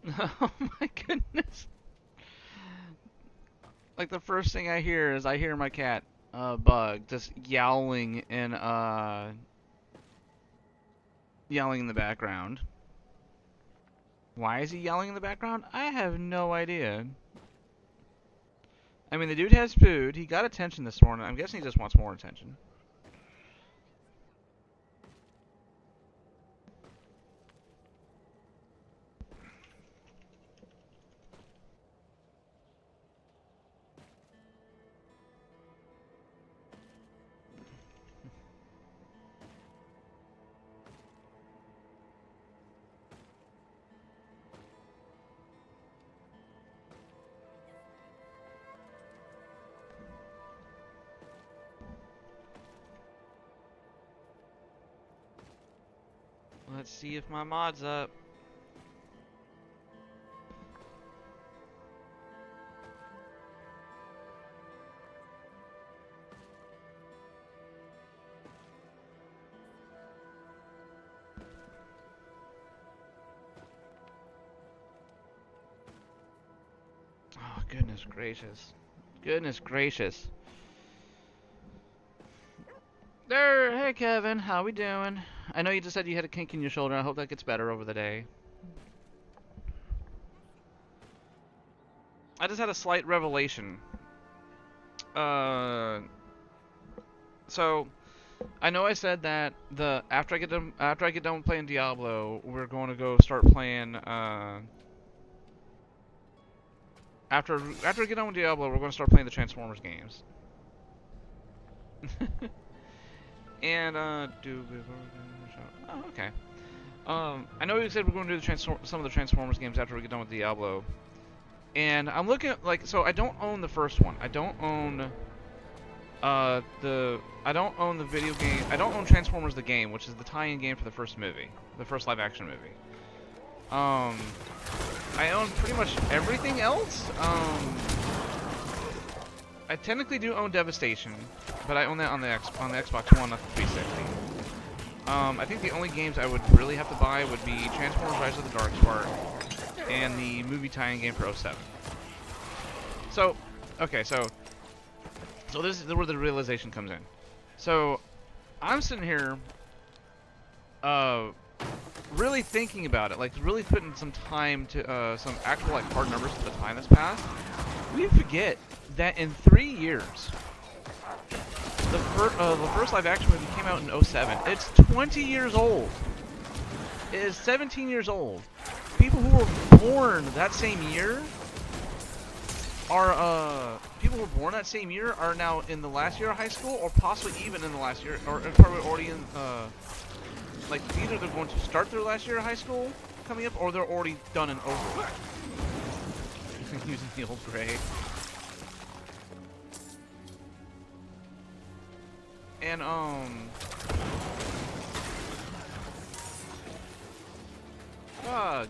Oh my goodness. Like the first thing I hear is I hear my cat, Bug, just yowling and yelling in the background. Why is he yelling in the background? I have no idea. I mean, the dude has food. He got attention this morning. I'm guessing he just wants more attention. Let's see if my mod's up. Oh, goodness gracious. Goodness gracious. There, hey Kevin, how we doing? I know you just said you had a kink in your shoulder. I hope that gets better over the day. I just had a slight revelation. Uh, so I know I said that after I get done playing Diablo, we're going to go start playing. After we get done with Diablo, we're going to start playing the Transformers games. And oh, okay. I know you said we're going to do some of the Transformers games after we get done with Diablo. And I'm looking at, like, so I don't own the first one. I don't own I don't own the video game. I don't own Transformers the game, which is the tie-in game for the first movie, the first live-action movie. I own pretty much everything else. I technically do own Devastation, but I own that on the Xbox One, not the 360. I think the only games I would really have to buy would be Transformers: Rise of the Dark Spark and the movie tie-in game for '07. So, okay, so this is where the realization comes in. So, I'm sitting here, really thinking about it, like really putting some time to some actual like hard numbers to the time that's passed. We forget that in 3 years, the first live action movie came out in '07. It's 20 years old. It is 17 years old. People who were born that same year are are now in the last year of high school, or possibly even in the last year, or probably already in like either they're going to start their last year of high school coming up, or they're already done and over with. Using the old gray. And bug.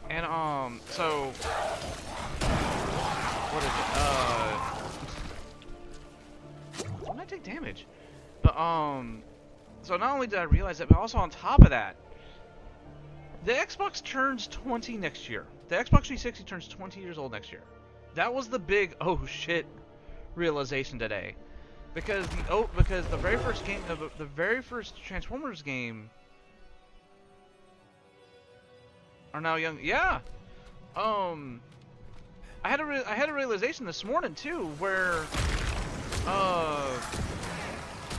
And so what is it? When I take damage. But so not only did I realize that, but also on top of that, the Xbox turns 20 next year. The Xbox 360 turns 20 years old next year. That was the big oh shit realization today. Because the very first game, the very first Transformers game, are now young. Yeah. I had a realization this morning too, where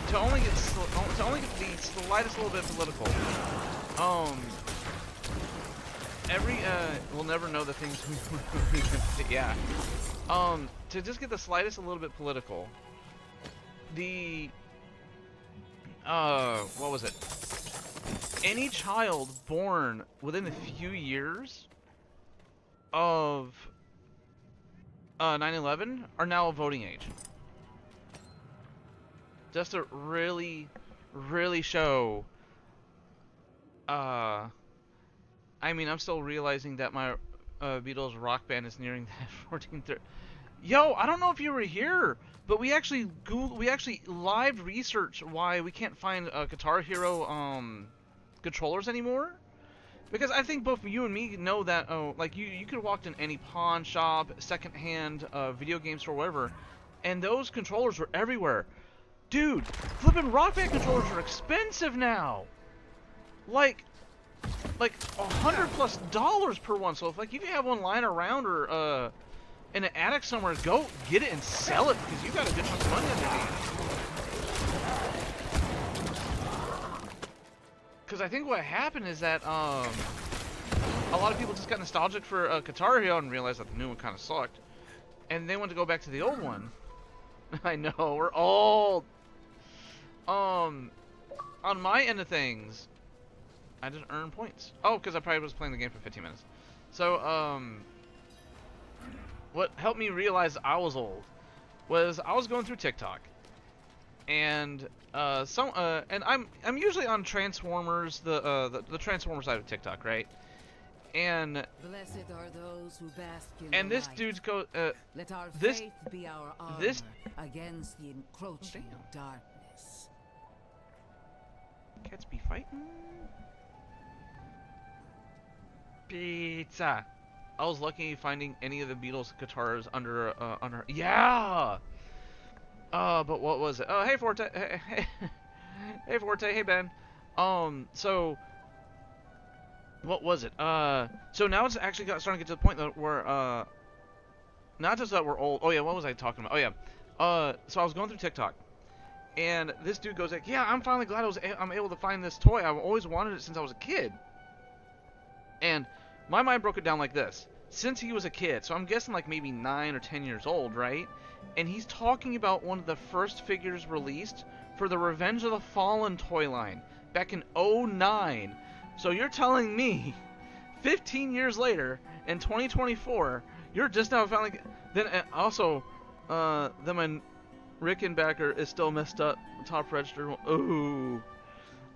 to only get the slightest little bit political. We'll never know the things we yeah. To just get the slightest a little bit political. What was it? Any child born within a few years of 9/11 are now of voting age. Just to really, really show. I mean, I'm still realizing that my Beatles rock band is nearing that 1430. Yo, I don't know if you were here, but we actually live researched why we can't find Guitar Hero controllers anymore, Because I think both you and me know that, oh, like you could have walked in any pawn shop, secondhand video game store, whatever, and those controllers were everywhere. Dude, flipping Rock Band controllers are expensive now. Like $100+ per one. So if you have one lying around or in an attic somewhere, go get it and sell it because you got a good chunk of money underneath. Because I think what happened is that a lot of people just got nostalgic for Guitar Hero and realized that the new one kind of sucked, and they wanted to go back to the old one. I know, we're old. On my end of things, I just earned points. Oh, because I probably was playing the game for 15 minutes. So what helped me realize I was old was I was going through TikTok, and and I'm usually on Transformers, the Transformers side of TikTok, right? And blessed are those who bask in this light. dude's Let our this faith be our armor this against the encroaching darkness. cats be fighting. Pizza. I was lucky finding any of the Beatles guitars under yeah. But what was it? Oh, hey Forte. Hey Forte. Hey Ben. So what was it? So now it's actually starting to get to the point that we're not just that we're old. Oh yeah, what was I talking about? Oh yeah. So I was going through TikTok, and this dude goes like, "Yeah, I'm finally glad I'm able to find this toy. I've always wanted it since I was a kid." And my mind broke it down like this: since he was a kid, so I'm guessing like maybe 9 or 10 years old, right? And he's talking about one of the first figures released for the Revenge of the Fallen toy line back in '09. So you're telling me, 15 years later, in 2024, you're just now finally... Then also, then my Rickenbacker is still messed up. Top register. Ooh.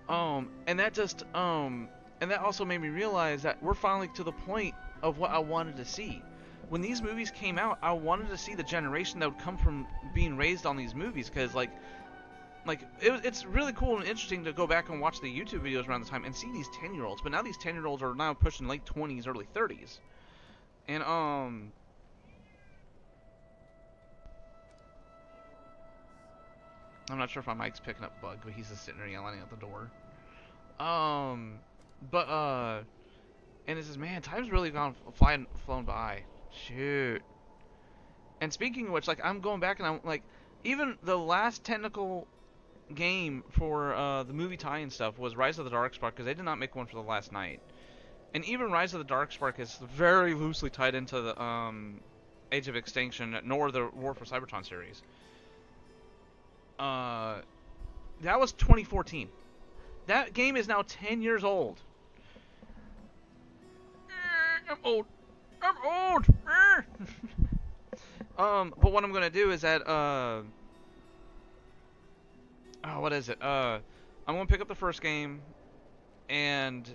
And that just, and that also made me realize that we're finally to the point of what I wanted to see. When these movies came out, I wanted to see the generation that would come from being raised on these movies, because it's really cool and interesting to go back and watch the YouTube videos around the time and see these 10-year-olds. But now these 10-year-olds are now pushing late 20s, early 30s. And, I'm not sure if my mic's picking up bug, but he's just sitting there yelling at the door. And it says, man, time's really flown by. Shoot. And speaking of which, like, I'm going back and I'm like, even the last technical game for the movie tie-in stuff was Rise of the Darkspark, because they did not make one for the last night. And even Rise of the Darkspark is very loosely tied into the Age of Extinction, nor the War for Cybertron series. That was 2014. That game is now 10 years old. I'm old. But what I'm gonna do is that what is it? I'm gonna pick up the first game and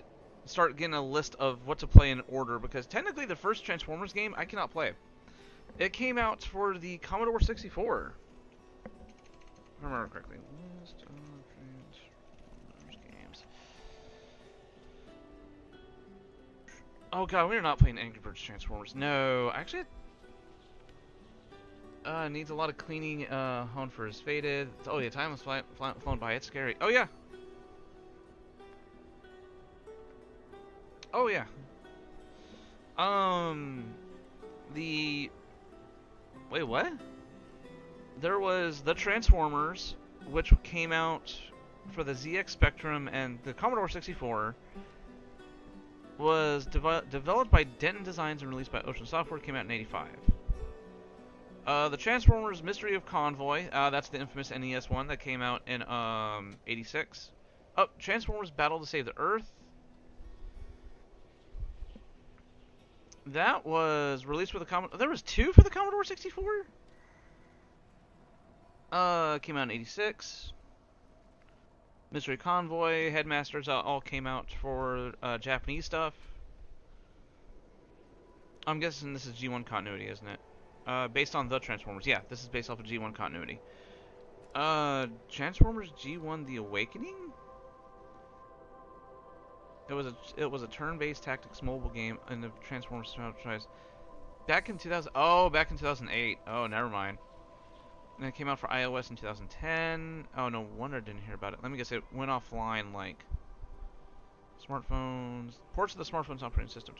start getting a list of what to play in order, because technically the first Transformers game I cannot play. It came out for the Commodore 64. If I remember correctly. List of Transformers games. Oh god, we're not playing Angry Birds Transformers. No, actually, needs a lot of cleaning. Hone for is faded. Oh yeah, time was flown by. It's scary. Oh yeah. Oh yeah. Wait, what? There was the Transformers, which came out for the ZX Spectrum and the Commodore 64. Was developed by Denton Designs and released by Ocean Software. Came out in '85. The Transformers Mystery of Convoy. That's the infamous NES one that came out in '86. Oh, Transformers Battle to Save the Earth. That was released for the Commodore. There was 2 for the Commodore 64. Came out in '86. Mystery Convoy, Headmasters all came out for Japanese stuff. I'm guessing this is G1 continuity, isn't it? Based on the Transformers. Yeah, this is based off of G1 continuity. Transformers G1 The Awakening? It was a turn-based tactics mobile game in the Transformers franchise back in 2000. Oh, back in 2008. Oh, never mind. And it came out for iOS in 2010. Oh, no wonder I didn't hear about it. Let me guess, it went offline like smartphones, ports of the smartphone's operating system.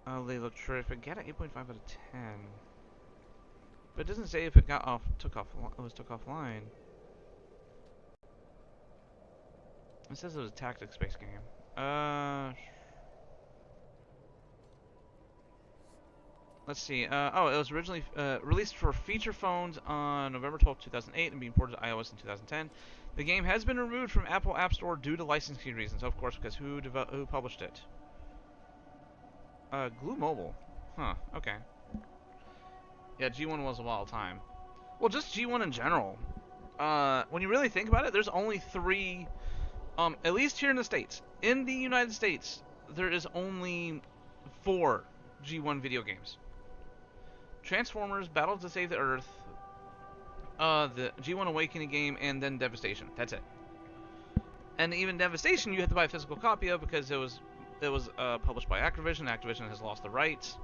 Oh, they look terrific. Get an 8.5 out of 10. But it doesn't say if it took offline. It says it was a tactics-based game. Let's see. Oh, it was originally released for feature phones on November 12, 2008, and being ported to iOS in 2010. The game has been removed from Apple App Store due to licensing reasons, of course, because who published it? Glue Mobile. Huh. Okay. Yeah, G1 was a wild time. Well, just G1 in general. When you really think about it, there's only 3. At least here in the States. In the United States, there is only 4 G1 video games. Transformers, Battle to Save the Earth, the G1 Awakening game, and then Devastation. That's it. And even Devastation, you have to buy a physical copy of because it was published by Activision. Activision has lost the rights.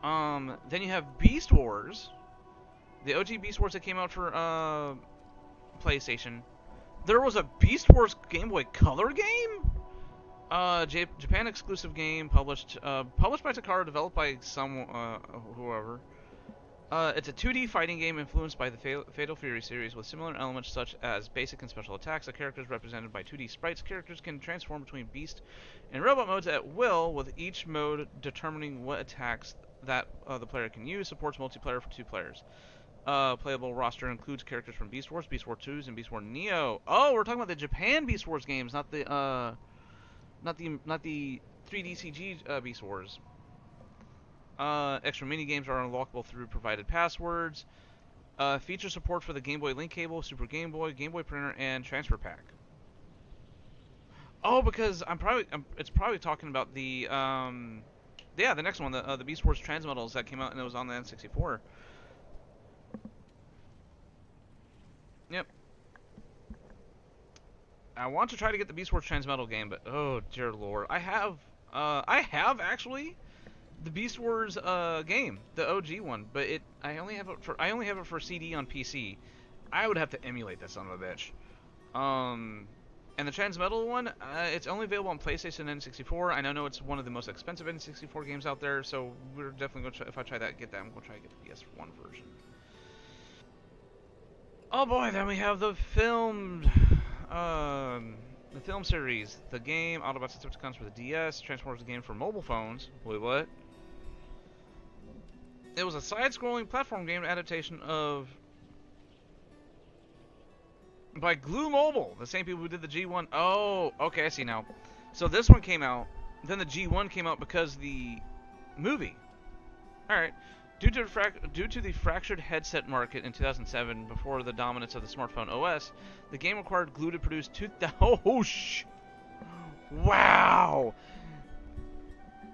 Then you have Beast Wars, the OG Beast Wars that came out for PlayStation. There was a Beast Wars Game Boy Color game. Japan exclusive game published by Takara, developed by whoever. It's a 2D fighting game influenced by the Fatal Fury series with similar elements such as basic and special attacks. The characters represented by 2D sprites. Characters can transform between beast and robot modes at will, with each mode determining what attacks that the player can use. Supports multiplayer for 2 players. Playable roster includes characters from Beast Wars, Beast Wars 2s, and Beast Wars Neo. Oh, we're talking about the Japan Beast Wars games, not the 3D CG Beast Wars. Extra mini games are unlockable through provided passwords. Feature support for the Game Boy Link cable, Super Game Boy printer, and transfer pack. Oh, because it's probably talking about the the next one, the Beast Wars Transmetals that came out and it was on the N64. Yep. I want to try to get the Beast Wars Transmetal game, but oh dear lord, I have actually the Beast Wars game, the OG one, but I only have it for CD on PC. I would have to emulate that son of a bitch. And the Transmetal one, it's only available on PlayStation and N64. I know it's one of the most expensive N64 games out there, so we're definitely going to if I try that, get that, we'll try to get the PS1 version. Oh boy, then we have the film series, the game Autobots and Decepticons for the DS, Transformers the game for mobile phones. Wait, what? It was a side-scrolling platform game adaptation by Glue Mobile, the same people who did the G1. Oh, okay, I see now. So this one came out, then the G1 came out because the movie. All right. Due to the fractured headset market in 2007, before the dominance of the smartphone OS, the game required Glue to produce 2,000. Oh, wow.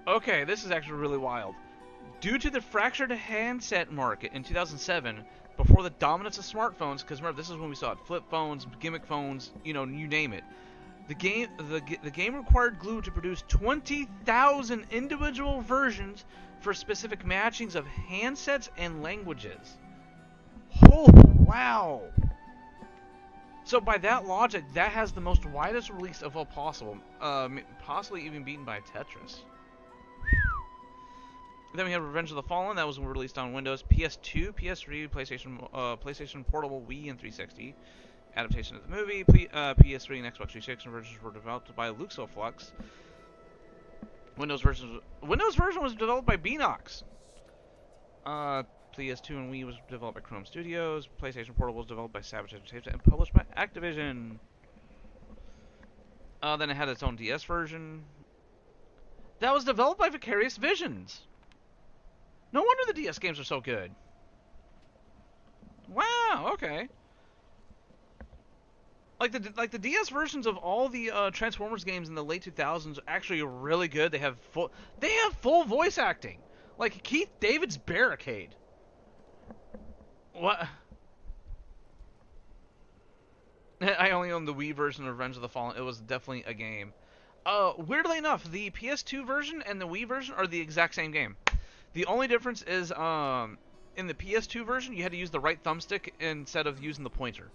Okay, this is actually really wild. Due to the fractured handset market in 2007, before the dominance of smartphones, because remember, this is when we saw it, flip phones, gimmick phones, you name it. The game required Glue to produce 20,000 individual versions for specific matchings of handsets and languages. Oh, wow. So by that logic, that has the most widest release of all possible, possibly even beaten by Tetris. Then we have Revenge of the Fallen. That was released on Windows, PS2, PS3, PlayStation Portable, Wii, and 360. Adaptation of the movie. PS3 and Xbox 360 versions were developed by Luxoflux. Windows version was developed by Beanox. PS2 and Wii was developed by Chrome Studios. PlayStation Portable was developed by Savage Entertainment and published by Activision. Then it had its own DS version. That was developed by Vicarious Visions. No wonder the DS games are so good. Wow, okay. Like the DS versions of all the Transformers games in the late 2000s are actually really good. They have full voice acting. Like Keith David's Barricade. What? I only own the Wii version of Revenge of the Fallen. It was definitely a game. Weirdly enough, the PS2 version and the Wii version are the exact same game. The only difference is, in the PS2 version, you had to use the right thumbstick instead of using the pointer.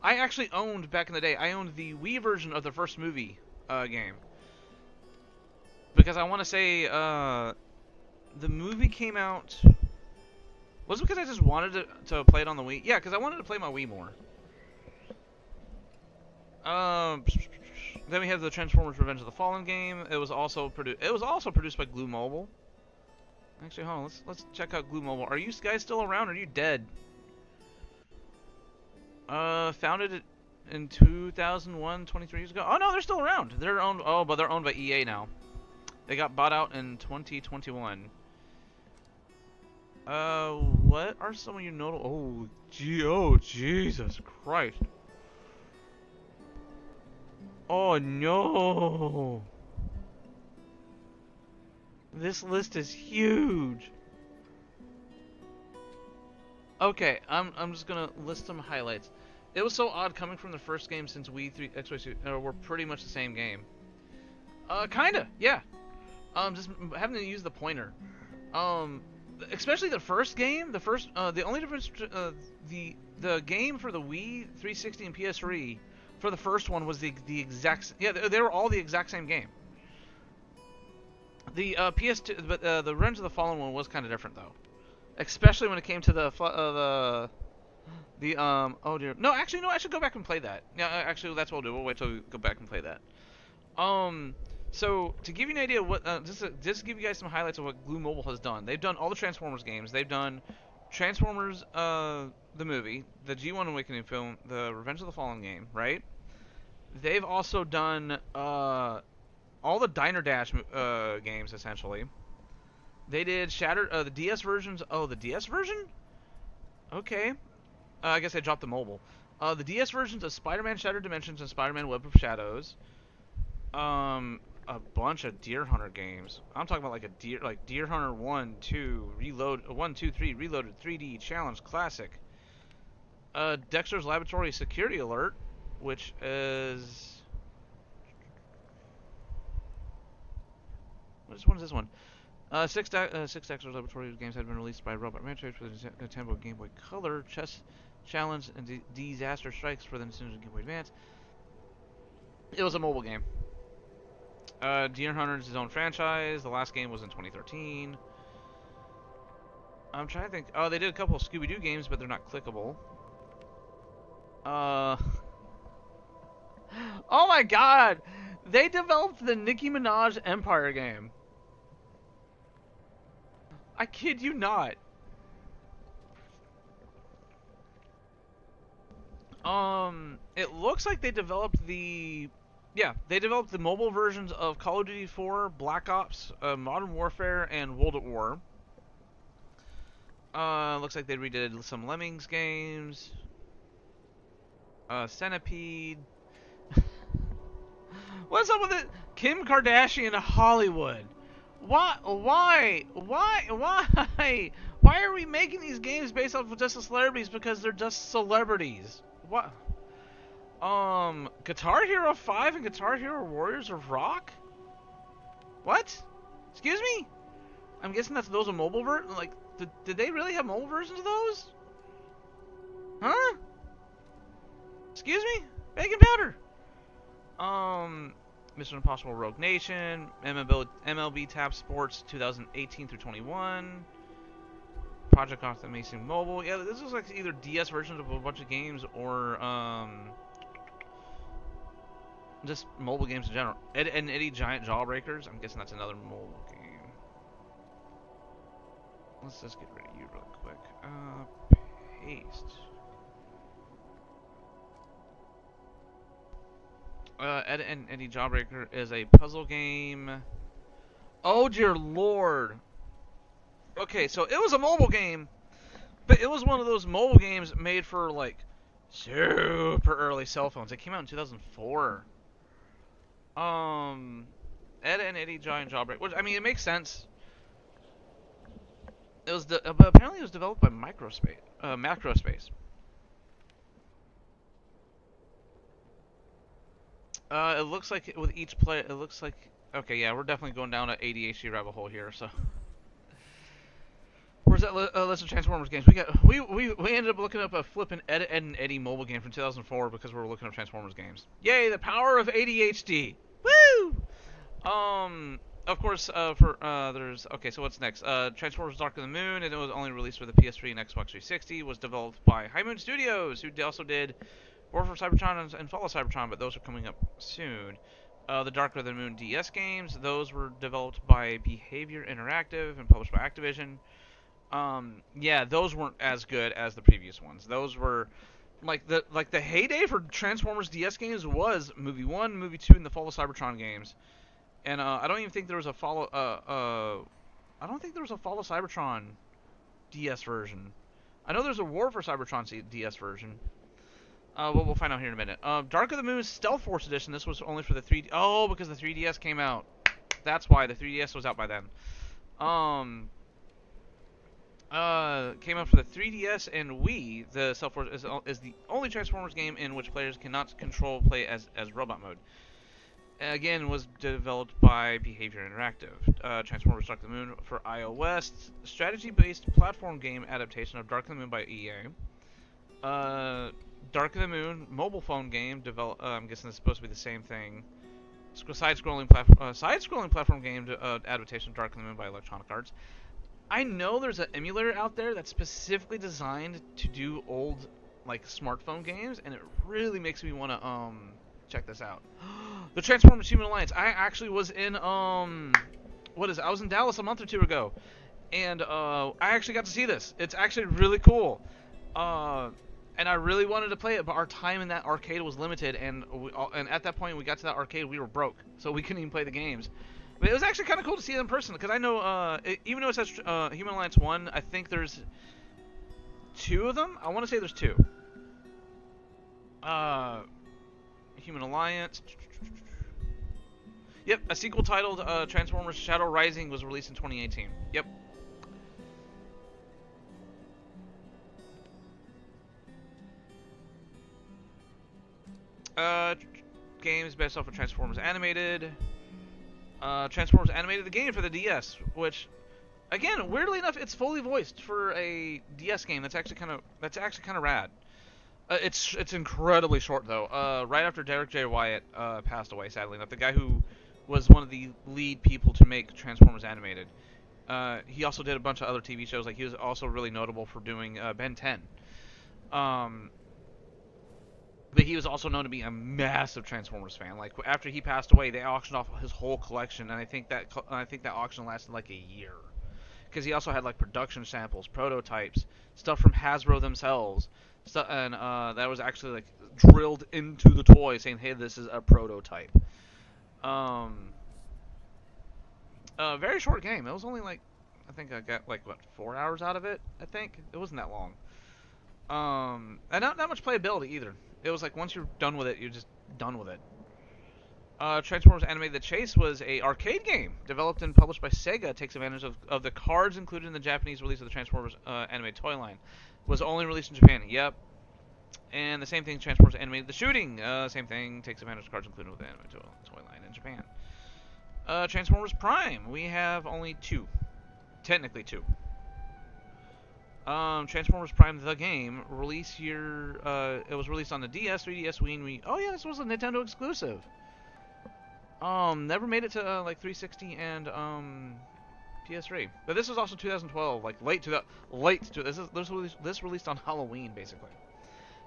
I actually owned, back in the day, I owned the Wii version of the first movie game. Because I want to say, the movie came out... Was it because I just wanted to play it on the Wii? Yeah, because I wanted to play my Wii more. Then we have the Transformers: Revenge of the Fallen game. It was also produced by Glue Mobile. Actually, hold on. Let's check out Glue Mobile. Are you guys still around? Or are you dead? Founded in 2001, 23 years ago. Oh no, they're still around. They're owned. Oh, but they're owned by EA now. They got bought out in 2021. What are some of you notable? Oh, Jesus Christ. Oh no. This list is huge. Okay, I'm just gonna list some highlights. It was so odd coming from the first game since Wii 3 X-Way were pretty much the same game. Kinda, yeah. Just having to use the pointer. Especially the first game. The only difference, the game for the Wii 360 and PS3 for the first one was the exact. Yeah, they were all the exact same game. The PS2, but the Revenge of the Fallen one was kind of different though, especially when it came to the oh dear, no, actually no, I should go back and play that. Yeah, actually that's what we'll do. We'll wait till we go back and play that. So to give you an idea, what just to give you guys some highlights of what Glue Mobile has done. They've done all the Transformers games. They've done Transformers, the movie, the G1 Awakening film, the Revenge of the Fallen game, right? They've also done all the Diner Dash games essentially. They did Shattered the DS versions. Oh, the DS version? Okay. I guess I dropped the mobile. The DS versions of Spider-Man Shattered Dimensions and Spider-Man Web of Shadows. A bunch of Deer Hunter games. I'm talking about like Deer Hunter 1, 2, Reload, 1, 2, 3, Reloaded, 3D, Challenge, Classic. Dexter's Laboratory Security Alert, which is... Which one is this one? Six Dexter's Laboratory games had been released by Robot Manchester for the Nintendo Game Boy Color, Chess Challenge, and Disaster Strikes for the Nintendo Game Boy Advance. It was a mobile game. Deer Hunter is his own franchise. The last game was in 2013. I'm trying to think. Oh, they did a couple of Scooby-Doo games, but they're not clickable. Oh my god! They developed the Nicki Minaj Empire game. I kid you not. It looks like they developed the... Yeah, they developed the mobile versions of Call of Duty 4, Black Ops, Modern Warfare, and World at War. Looks like they redid some Lemmings games. Centipede. What's up with it? Kim Kardashian Hollywood. Why are we making these games based off of just the celebrities because they're just celebrities? What? Guitar Hero 5 and Guitar Hero Warriors of Rock? What? Excuse me? I'm guessing those are mobile like, did they really have mobile versions of those? Huh? Excuse me? Bacon powder. Mission Impossible Rogue Nation, MLB Tap Sports 2018 through 21, Project Gotham Racing Mobile. Yeah, this is like either DS versions of a bunch of games or just mobile games in general. And Eddie Giant Jawbreakers. I'm guessing that's another mobile game. Let's just get rid of you real quick. Paste. Ed and Eddie Jawbreaker is a puzzle game. Oh dear lord. Okay, so it was a mobile game, but it was one of those mobile games made for like super early cell phones. It came out in 2004. Ed and Eddie Giant Jawbreaker, which I mean it makes sense. It was but apparently it was developed by Macrospace. It looks like with each play, it looks like okay, yeah, we're definitely going down an ADHD rabbit hole here. So, where's that list of Transformers games? We ended up looking up a flippin' Ed, Ed and Eddie mobile game from 2004 because we were looking up Transformers games. Yay, the power of ADHD! Woo! Of course, there's okay. So what's next? Transformers: Dark of the Moon, and it was only released for the PS3 and Xbox 360. Was developed by High Moon Studios, who also did War for Cybertron and Fall of Cybertron, but those are coming up soon. The Dark of the Moon DS games, those were developed by Behavior Interactive and published by Activision. Yeah, those weren't as good as the previous ones. Those were like the heyday for Transformers DS games was Movie 1, Movie 2, and the Fall of Cybertron games. And I don't even think there was a follow. I don't think there was a Fall of Cybertron DS version. I know there's a War for Cybertron DS version. Well, we'll find out here in a minute. Dark of the Moon Stealth Force Edition. This was only for the 3D. Oh, because the 3DS came out. That's why the 3DS was out by then. Came out for the 3DS and Wii. The Stealth Force is the only Transformers game in which players cannot control play as robot mode. Again, was developed by Behavior Interactive. Transformers Dark of the Moon for iOS. Strategy-based platform game adaptation of Dark of the Moon by EA. Dark of the Moon mobile phone game. I'm guessing it's supposed to be the same thing. Side-scrolling platform game adaptation of Dark of the Moon by Electronic Arts. I know there's an emulator out there that's specifically designed to do old, like, smartphone games, and it really makes me want to check this out. The Transformers Human Alliance. I actually was in I was in Dallas a month or two ago, and I actually got to see this. It's actually really cool. And I really wanted to play it, but our time in that arcade was limited, and at that point we got to that arcade, we were broke, so we couldn't even play the games. But it was actually kind of cool to see it in person, because I know, even though it says Human Alliance 1, I think there's 2 of them? I want to say there's 2. Human Alliance. Yep, a sequel titled Transformers Shadow Rising was released in 2018. Yep. Games based off of Transformers Animated. Transformers Animated, the game for the DS, which, again, weirdly enough, it's fully voiced for a DS game. That's actually kind of rad. It's incredibly short though. Right after Derek J. Wyatt passed away, sadly enough, the guy who was one of the lead people to make Transformers Animated. He also did a bunch of other TV shows. Like, he was also really notable for doing Ben 10. But he was also known to be a massive Transformers fan. Like, after he passed away, they auctioned off his whole collection, and I think that auction lasted like a year, because he also had like production samples, prototypes, stuff from Hasbro themselves, and that was actually like drilled into the toy, saying, "Hey, this is a prototype." Very short game. It was only like, I think I got like 4 hours out of it. I think it wasn't that long. And not much playability either. It was like once you're done with it, you're just done with it. Transformers Animated The Chase was a arcade game developed and published by Sega. It takes advantage of the cards included in the Japanese release of the Transformers animated toy line. Was only released in Japan. Yep. And the same thing, Transformers Animated The Shooting. Same thing, takes advantage of cards included with the animated toy line in Japan. Transformers Prime. We have only 2. Technically 2. Transformers Prime the game, release year, it was released on the DS, 3DS, Wii, and Wii. Oh yeah, this was a Nintendo exclusive. Never made it to like 360 and PS3. But this was also 2012, like this released on Halloween basically.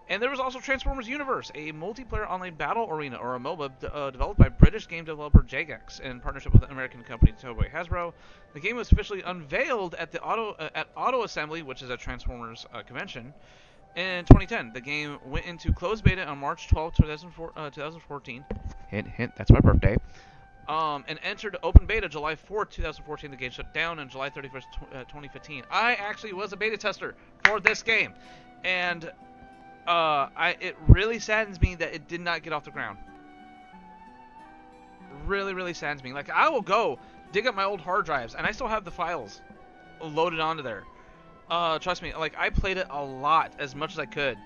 And there was also Transformers Universe, a multiplayer online battle arena, or a MOBA, developed by British game developer Jagex in partnership with American company Toei Hasbro. The game was officially unveiled at the Auto Assembly, which is a Transformers convention, in 2010. The game went into closed beta on March 12, 2014. Hint, hint, that's my birthday. And entered open beta July 4th, 2014. The game shut down on July 31st, 2015. I actually was a beta tester for this game, and it really saddens me that it did not get off the ground. Really, really saddens me. Like, I will go dig up my old hard drives, and I still have the files loaded onto there. Trust me, like, I played it a lot, as much as I could.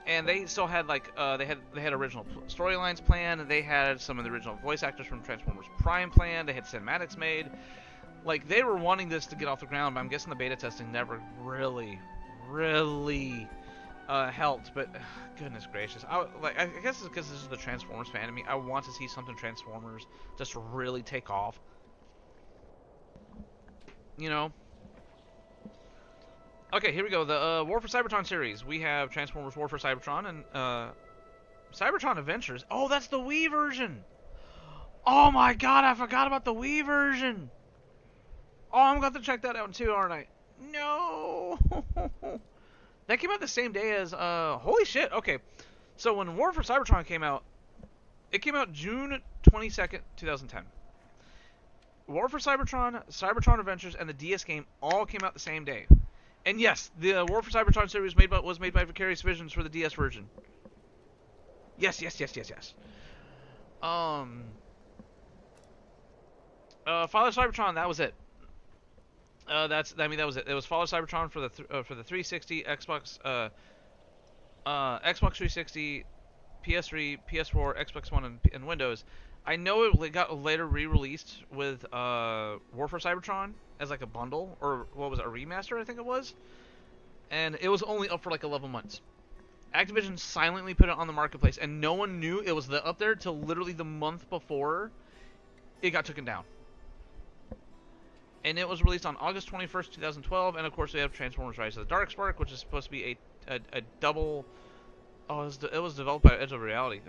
and they still had like they had original storylines planned. And they had some of the original voice actors from Transformers Prime planned. They had cinematics made. Like they were wanting this to get off the ground, but I'm guessing the beta testing never really helped. But goodness gracious, I guess it's because this is the Transformers fan in me. I want to see something Transformers just really take off. You know. Okay, here we go. The War for Cybertron series. We have Transformers War for Cybertron and Cybertron Adventures. Oh, that's the Wii version. Oh my God, I forgot about the Wii version. Oh, I'm going to have to check that out too, aren't I? No. That came out the same day as holy shit. Okay. So when War for Cybertron came out, it came out June 22nd, 2010. War for Cybertron, Cybertron Adventures, and the DS game all came out the same day. And yes, the War for Cybertron series was made by Vicarious Visions for the DS version. Yes. Father Cybertron, that was it. That was it. It was Father Cybertron for the 360, Xbox, Xbox 360, PS3, PS4, Xbox One, and Windows. I know it got later re-released with War for Cybertron as like a bundle, or what was it, a remaster, I think it was. And it was only up for like 11 months. Activision silently put it on the marketplace, and no one knew it was up there till literally the month before it got taken down. And it was released on August 21st, 2012, and of course we have Transformers Rise of the Darkspark, which is supposed to be a double... Oh, it was developed by Edge of Reality.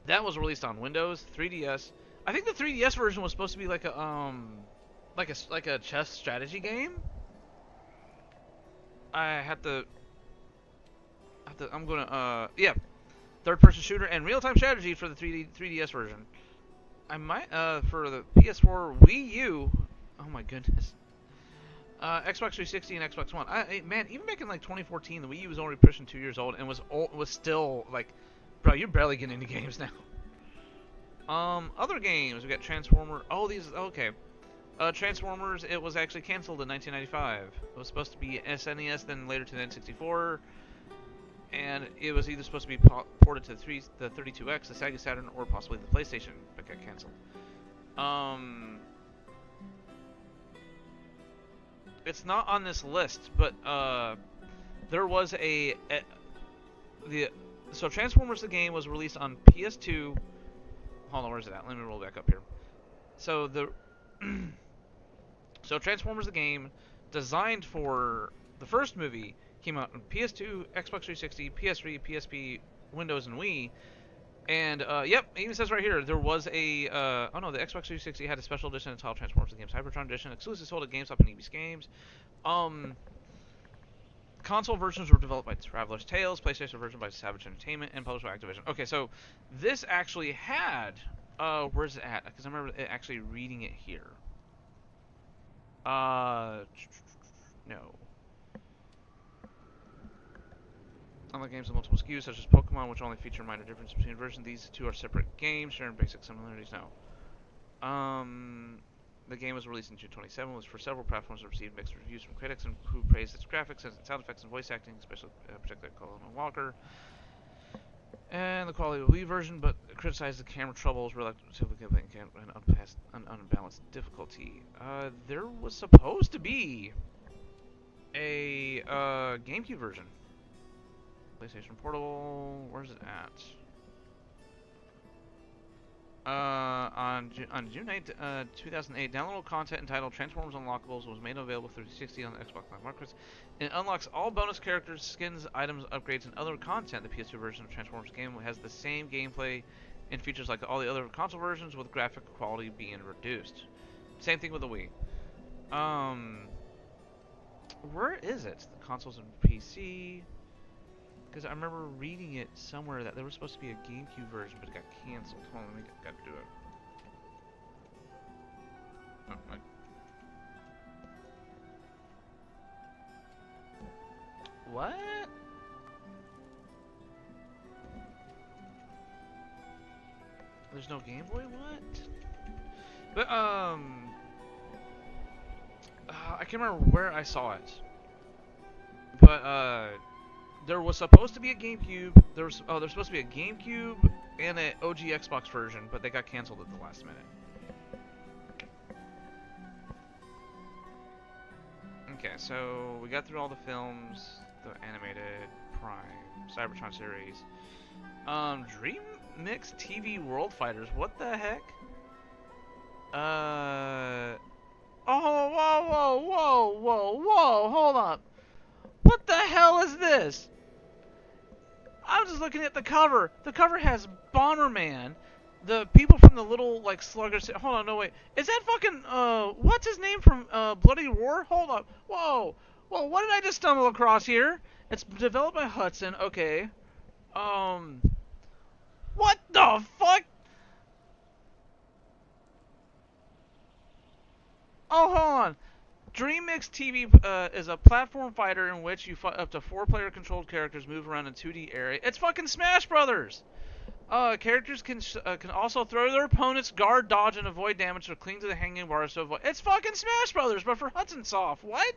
That was released on Windows, 3DS. I think the 3DS version was supposed to be like a chess strategy game. Yeah, third-person shooter and real-time strategy for the 3DS version. I might for the PS4, Wii U. Oh my goodness. Xbox 360 and Xbox One. Man, even back in like 2014, the Wii U was already pushing 2 years old and was still like, bro, you're barely getting into games now. Other games, we got Transformer. Oh, okay. Transformers, it was actually canceled in 1995. It was supposed to be SNES, then later to the N64, and it was either supposed to be ported to the 32X, the Sega Saturn, or possibly the PlayStation, but got canceled. It's not on this list, but there was so Transformers the game was released on PS2. Hold on, where's it at? Let me roll back up here. So so Transformers the game, designed for the first movie, came out on PS2, Xbox 360, PS3, PSP, Windows, and Wii. And yep, it even says right here there was a oh no, the Xbox 360 had a special edition entitled Transformers the Game Cybertron Edition, exclusive sold at GameStop and EBS Games. Console versions were developed by Traveler's Tales, PlayStation version by Savage Entertainment, and published by Activision. Okay, so this actually had where's it at? Because I remember actually reading it here. No. Unlike games with multiple SKUs, such as Pokemon, which only feature minor differences between versions, these two are separate games, sharing basic similarities. No. The game was released in June 27, was for several platforms, and received mixed reviews from critics who praised its graphics, and sound effects, and voice acting, especially particularly Colin Walker, and the quality of the Wii version, but criticized the camera troubles, relatively and unbalanced difficulty. There was supposed to be a GameCube version. PlayStation Portable, where's it at? On June 8, 2008, downloadable content entitled Transformers Unlockables was made available through 360 on the Xbox Live Marketplace. It unlocks all bonus characters, skins, items, upgrades, and other content. The PS2 version of Transformers game has the same gameplay and features like all the other console versions, with graphic quality being reduced. Same thing with the Wii. Where is it? The consoles and PC. Because I remember reading it somewhere that there was supposed to be a GameCube version, but it got canceled. Hold on, let me gotta do it. Oh, what? There's no Game Boy? What? But I can't remember where I saw it. But There was supposed to be a GameCube. There's supposed to be a GameCube and an OG Xbox version, but they got canceled at the last minute. Okay, so we got through all the films, the animated, Prime, Cybertron series. Dream Mix TV World Fighters. What the heck? Oh, whoa, whoa, whoa, whoa, whoa! Hold up. What the hell is this? I'm just looking at the cover. The cover has Bomberman, the people from the little like sluggers. Hold on, no wait. Is that fucking what's his name from Bloody Roar? Hold up. Whoa, whoa. What did I just stumble across here? It's developed by Hudson. Okay. What the fuck? Oh, hold on. Dream Mix TV is a platform fighter in which you fight up to 4-player controlled characters move around in 2D area. It's fucking Smash Brothers. Characters can also throw their opponents, guard, dodge, and avoid damage, or cling to the hanging bars to avoid. It's fucking Smash Brothers, but for Hudson Soft. What?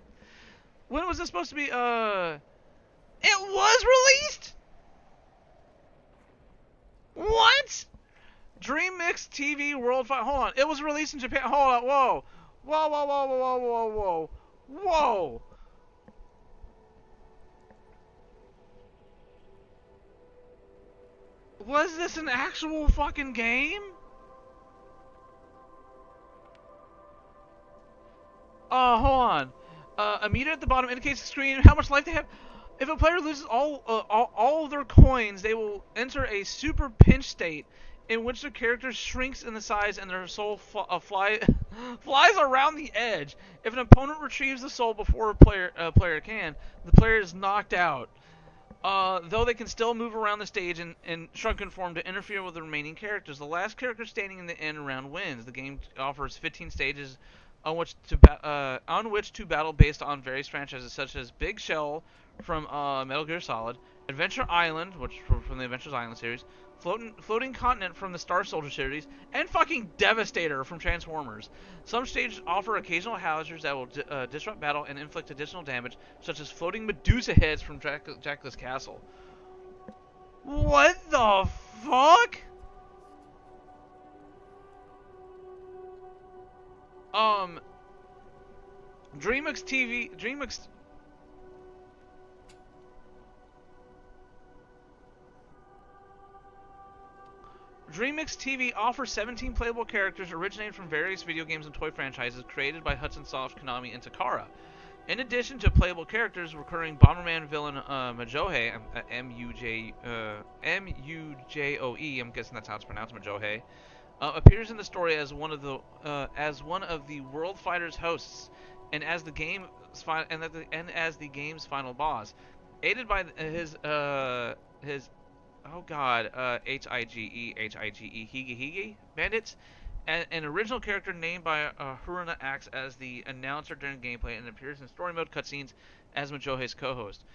When was this supposed to be? It was released. What? Dream Mix TV World Fight. Hold on. It was released in Japan. Hold on. Whoa. Whoa, whoa, whoa, whoa, whoa, whoa, whoa. Was this an actual fucking game? Hold on. A meter at the bottom indicates the screen how much life they have. If a player loses all of their coins, they will enter a super pinch state in which their character shrinks in the size and their soul flies around the edge. If an opponent retrieves the soul before a player can, the player is knocked out. Though they can still move around the stage in shrunken form to interfere with the remaining characters. The last character standing in the end round wins. The game offers 15 stages on which to battle based on various franchises such as Big Shell from Metal Gear Solid, Adventure Island, which from the Adventures Island series, Floating Continent from the Star Soldier series, and fucking Devastator from Transformers. Some stages offer occasional hazards that will disrupt battle and inflict additional damage, such as floating Medusa heads from Dracula's castle. What the fuck? DreamWorks TV offers 17 playable characters originating from various video games and toy franchises created by Hudson Soft, Konami, and Takara. In addition to playable characters, recurring Bomberman villain Majohe, M-U-J-O-E, I'm guessing that's how it's pronounced, Majohe, appears in the story as one of the World Fighters hosts, and as the game's final boss, aided by his Hige bandits, an original character named by Haruna acts as the announcer during gameplay and appears in story mode cutscenes as Majohe's co-host.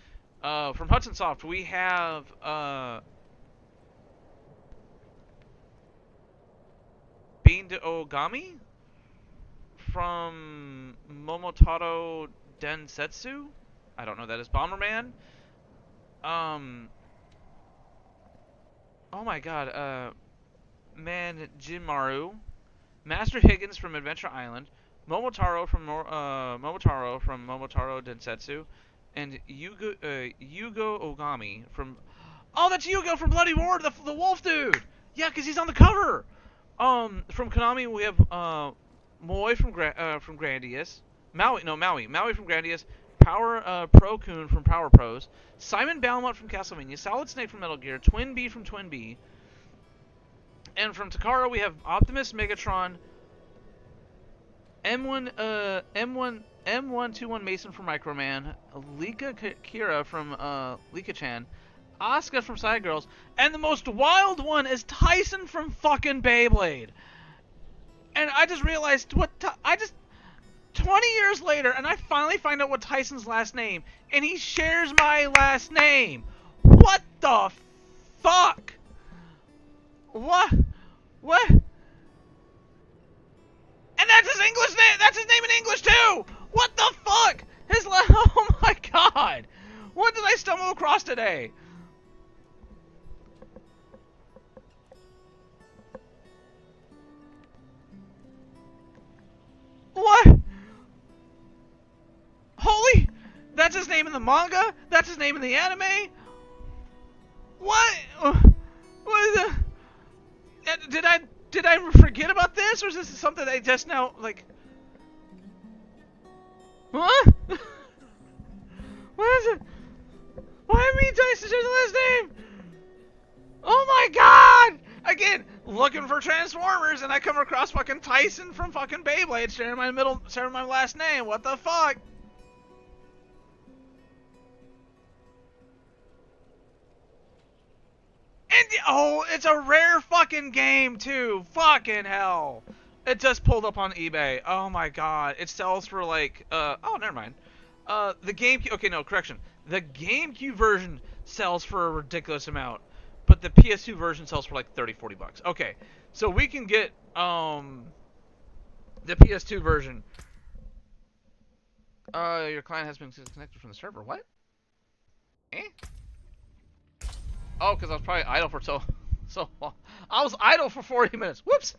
From Hudson Soft, we have Bean de Ogami from Momotaro Densetsu. I don't know, that is Bomberman. Oh my god, Manjimaru, Master Higgins from Adventure Island, Momotaro from Momotaro Densetsu, and Yugo Ogami from... Oh, that's Yugo from Bloody Roar, the wolf dude! Yeah, because he's on the cover! From Konami, we have Moi from Grandius, Maui from Grandius, Power Pro-kun from Power Pros, Simon Belmont from Castlevania, Solid Snake from Metal Gear, Twin B from Twin B, and from Takara we have Optimus, Megatron, M121 Mason from Microman, Lika Kira from Lika-chan, Asuka from Side Girls, and the most wild one is Tyson from fucking Beyblade. And I just realized 20 years later, and I finally find out what Tyson's last name, and he shares my last name. What the fuck? What? And that's his English name. That's his name in English too. What the fuck? Oh my god. What did I stumble across today. What? Holy! That's his name in the manga? That's his name in the anime? What? What is the... Did I forget about this, or is this something I just now, like... Huh? What is it? Why me Tyson is the last name? Oh my god! Again, looking for Transformers, and I come across fucking Tyson from fucking Beyblade sharing my last name. What the fuck? And oh, it's a rare fucking game too. Fucking hell. It just pulled up on eBay. Oh my god. It sells for like oh, never mind. The GameCube, okay, no, correction. The GameCube version sells for a ridiculous amount, but the PS2 version sells for like 30-40 bucks. Okay. So we can get the PS2 version. Your client has been disconnected from the server. What? Eh? Oh, because I was probably idle for so long. I was idle for 40 minutes. Whoops.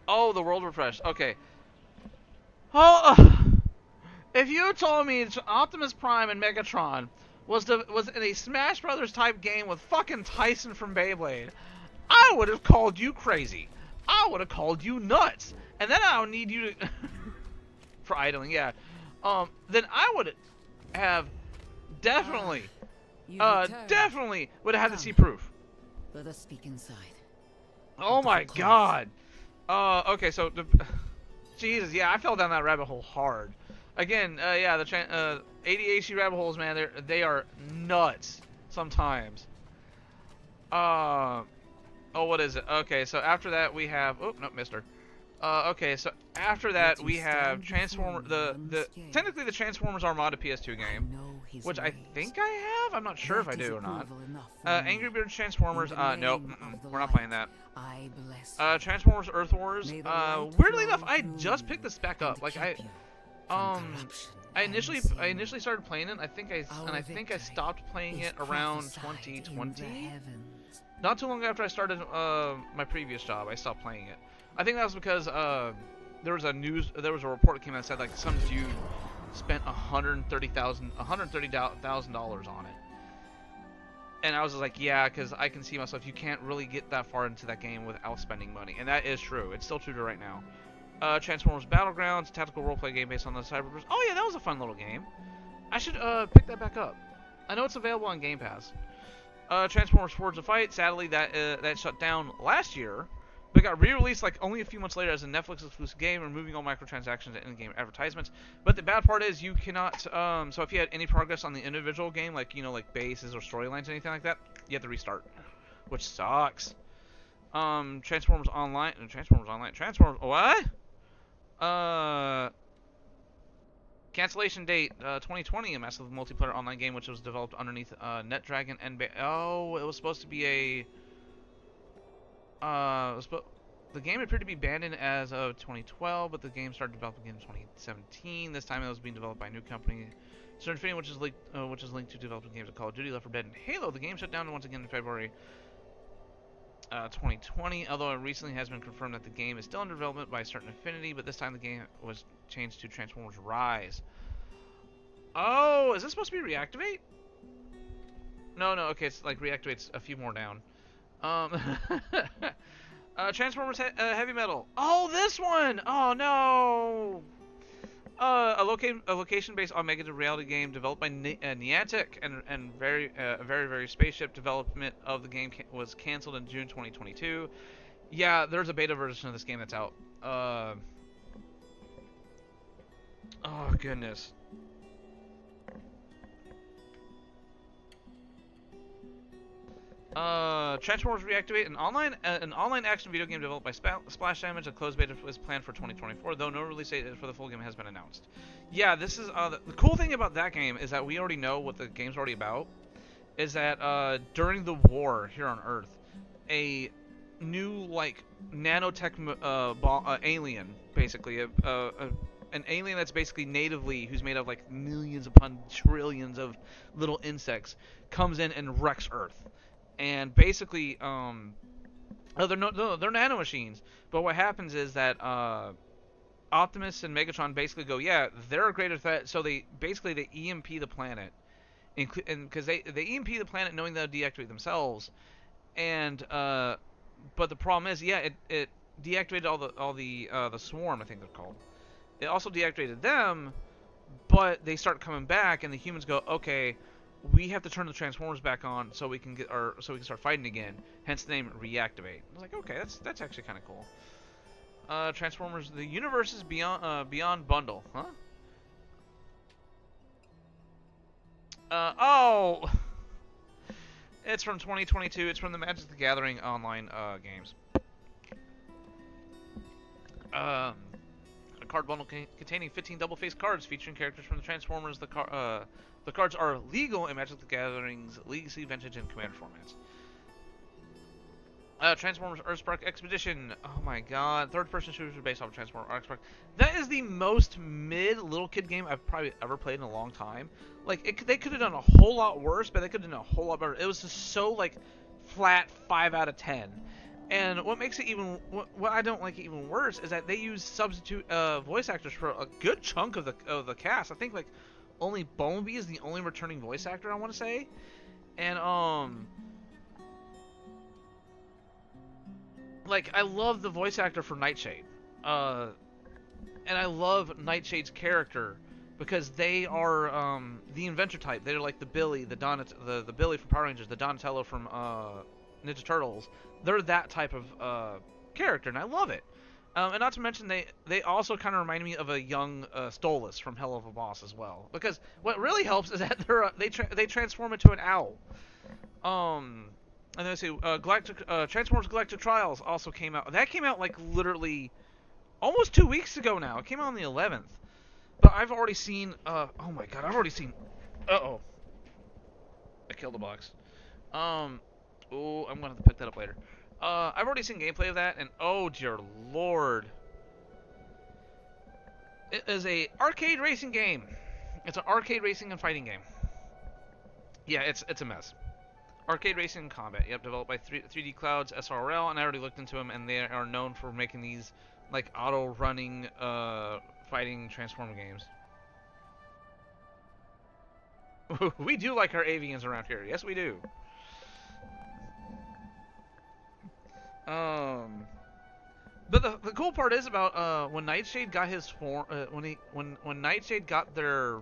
Oh, the world refreshed. Okay. Oh, if you told me Optimus Prime and Megatron was in a Smash Brothers type game with fucking Tyson from Beyblade, I would have called you crazy. I would have called you nuts. And then I would need you to for idling, yeah. Then I would have definitely definitely would have had to see proof. Let us speak inside. Oh my god. Okay, so Jesus, yeah, I fell down that rabbit hole hard. Again, yeah, the ADHD rabbit holes, man, they are nuts sometimes. Oh, what is it? Okay, so after that we have, oh, no, missed her. Okay, so after that we have technically the Transformers Armada PS2 game, which I think I have. I'm not sure if I do or not. Angry Birds Transformers. Nope, we're not playing that. Transformers Earth Wars. Weirdly enough, I just picked this back up. Like I initially started playing it. I think I stopped playing it around 2020. Not too long after I started my previous job, I stopped playing it. I think that was because there was a report that came out that said like some dude spent $130,000 on it, and I was just like, yeah, because I can see myself. You can't really get that far into that game without spending money, and that is true. It's still true to right now. Transformers Battlegrounds, tactical roleplay game based on the Cyberverse. Oh yeah, that was a fun little game. I should pick that back up. I know it's available on Game Pass. Transformers Forge of Fight. Sadly, that shut down last year. But got re-released like only a few months later as a Netflix exclusive game, removing all microtransactions and in-game advertisements. But the bad part is you cannot. So if you had any progress on the individual game, like like bases or storylines or anything like that, you have to restart, which sucks. Transformers Online. Transformers. What? Cancellation date 2020. A massive multiplayer online game which was developed underneath NetDragon and oh, it was supposed to be a. The game appeared to be abandoned as of 2012, but the game started developing in 2017. This time it was being developed by a new company, Certain Infinity, which is linked to developing games of Call of Duty, Left 4 Dead, and Halo. The game shut down once again in February 2020, although it recently has been confirmed that the game is still under development by Certain Infinity, but this time the game was changed to Transformers Rise. Oh, is this supposed to be reactivate? No, okay, it's like reactivates a few more down. Transformers Heavy Metal. Oh, this one! Oh, no! A location-based augmented reality game developed by Niantic and very spaceship development of the game was canceled in June 2022. Yeah, there's a beta version of this game that's out. Oh, goodness. Transformers Reactivate, an online action video game developed by Splash Damage. A closed beta is planned for 2024, though no release date for the full game has been announced. Yeah, this is the cool thing about that game is that we already know what the game's already about. Is that during the war here on Earth, a new like nanotech alien, basically an alien that's basically natively who's made of like millions upon trillions of little insects, comes in and wrecks Earth, and basically oh, they're nano machines. But what happens is that Optimus and Megatron basically go, yeah, they're a greater threat, so they EMP the planet, and because they EMP the planet knowing they'll deactivate themselves, and but the problem is, yeah, it deactivated all the swarm, I think they're called. It also deactivated them, but they start coming back, and the humans go, okay, we have to turn the Transformers back on so we can start fighting again. Hence the name Reactivate. I was like, okay, that's actually kind of cool. Transformers: The Universe's Beyond Bundle, huh? Oh, it's from 2022. It's from the Magic the Gathering online games. A card bundle containing 15 double-faced cards featuring characters from the Transformers. The cards are legal in Magic the Gathering's Legacy, Vintage, and Commander formats. Transformers Earthspark Expedition. Oh my god. Third-person shooter based off of Transformers Earthspark. That is the most mid little kid game I've probably ever played in a long time. Like, they could have done a whole lot worse, but they could have done a whole lot better. It was just so, like, flat 5 out of 10. And what makes it even... What I don't like even worse is that they use substitute voice actors for a good chunk of the cast. I think, like, only Bumblebee is the only returning voice actor, I want to say. And, like, I love the voice actor for Nightshade, and I love Nightshade's character because they are the inventor type. They're like the Billy, the Billy from Power Rangers, the Donatello from Ninja Turtles. They're that type of character, and I love it. And not to mention, they also kind of remind me of a young Stolas from Hell of a Boss as well. Because what really helps is that they transform into an owl. And then I say Transformers Galactic Trials also came out. That came out like literally almost 2 weeks ago now. It came out on the 11th. But I've already seen. Oh my god, I've already seen. Uh-oh. I killed a box. Oh, I'm gonna have to pick that up later. I've already seen gameplay of that, and oh dear lord, it is a arcade racing game. It's an arcade racing and fighting game. Yeah, it's a mess. Arcade Racing and Combat. Yep, developed by 3D Clouds SRL, and I already looked into them, and they are known for making these like auto-running fighting transform games. We do like our avians around here. Yes, we do. But the cool part is about when Nightshade got his form, when Nightshade got their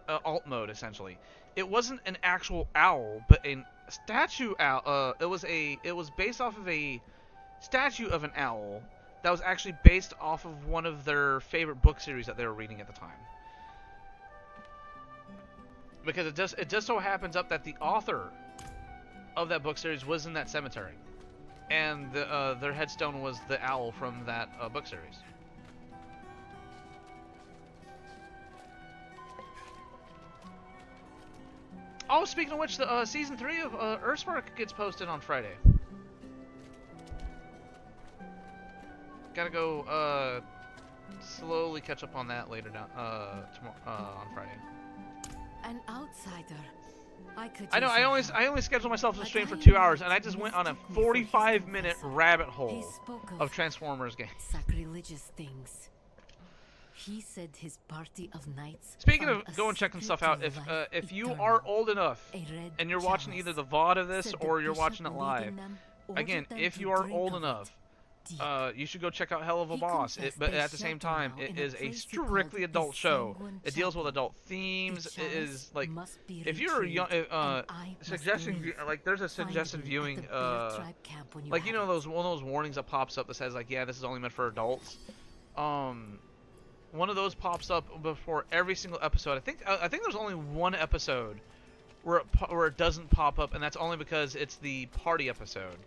alt mode essentially. It wasn't an actual owl, but a statue owl. It was based off of a statue of an owl that was actually based off of one of their favorite book series that they were reading at the time. Because it just so happens up that the author of that book series was in that cemetery, and their headstone was the owl from that book series. Oh, speaking of which, the season 3 of Earthspark gets posted on Friday. Gotta go slowly catch up on that later down tomorrow on Friday. An outsider. I know. I only scheduled myself to stream for 2 hours, and I just went on a 45-minute rabbit hole of Transformers games. Sacrilegious things. He said his party of knights. Speaking of going checking stuff out, if you are old enough and you're watching either the VOD of this or you're watching it live, again, if you are old enough, you should go check out Hell of a Boss. But at the same time, it is a strictly adult show. It deals with adult themes. It is like, if you're young, suggestion, like there's a suggested viewing, like you know one of those warnings that pops up that says like, yeah, this is only meant for adults. One of those pops up before every single episode. I think there's only one episode where it doesn't pop up, and that's only because it's the party episode.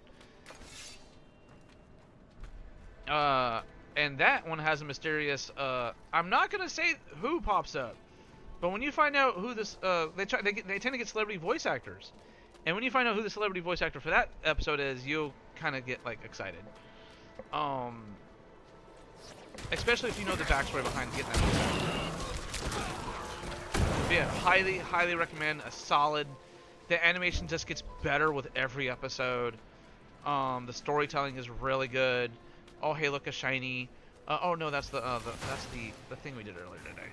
And that one has a mysterious. I'm not gonna say who pops up, but when you find out who this, they tend to get celebrity voice actors, And when you find out who the celebrity voice actor for that episode is, you'll kind of get like excited. Especially if you know the backstory behind getting that. But yeah, highly recommend. A solid. The animation just gets better with every episode. The storytelling is really good. Oh hey, look, a shiny. Oh no, that's the thing we did earlier today.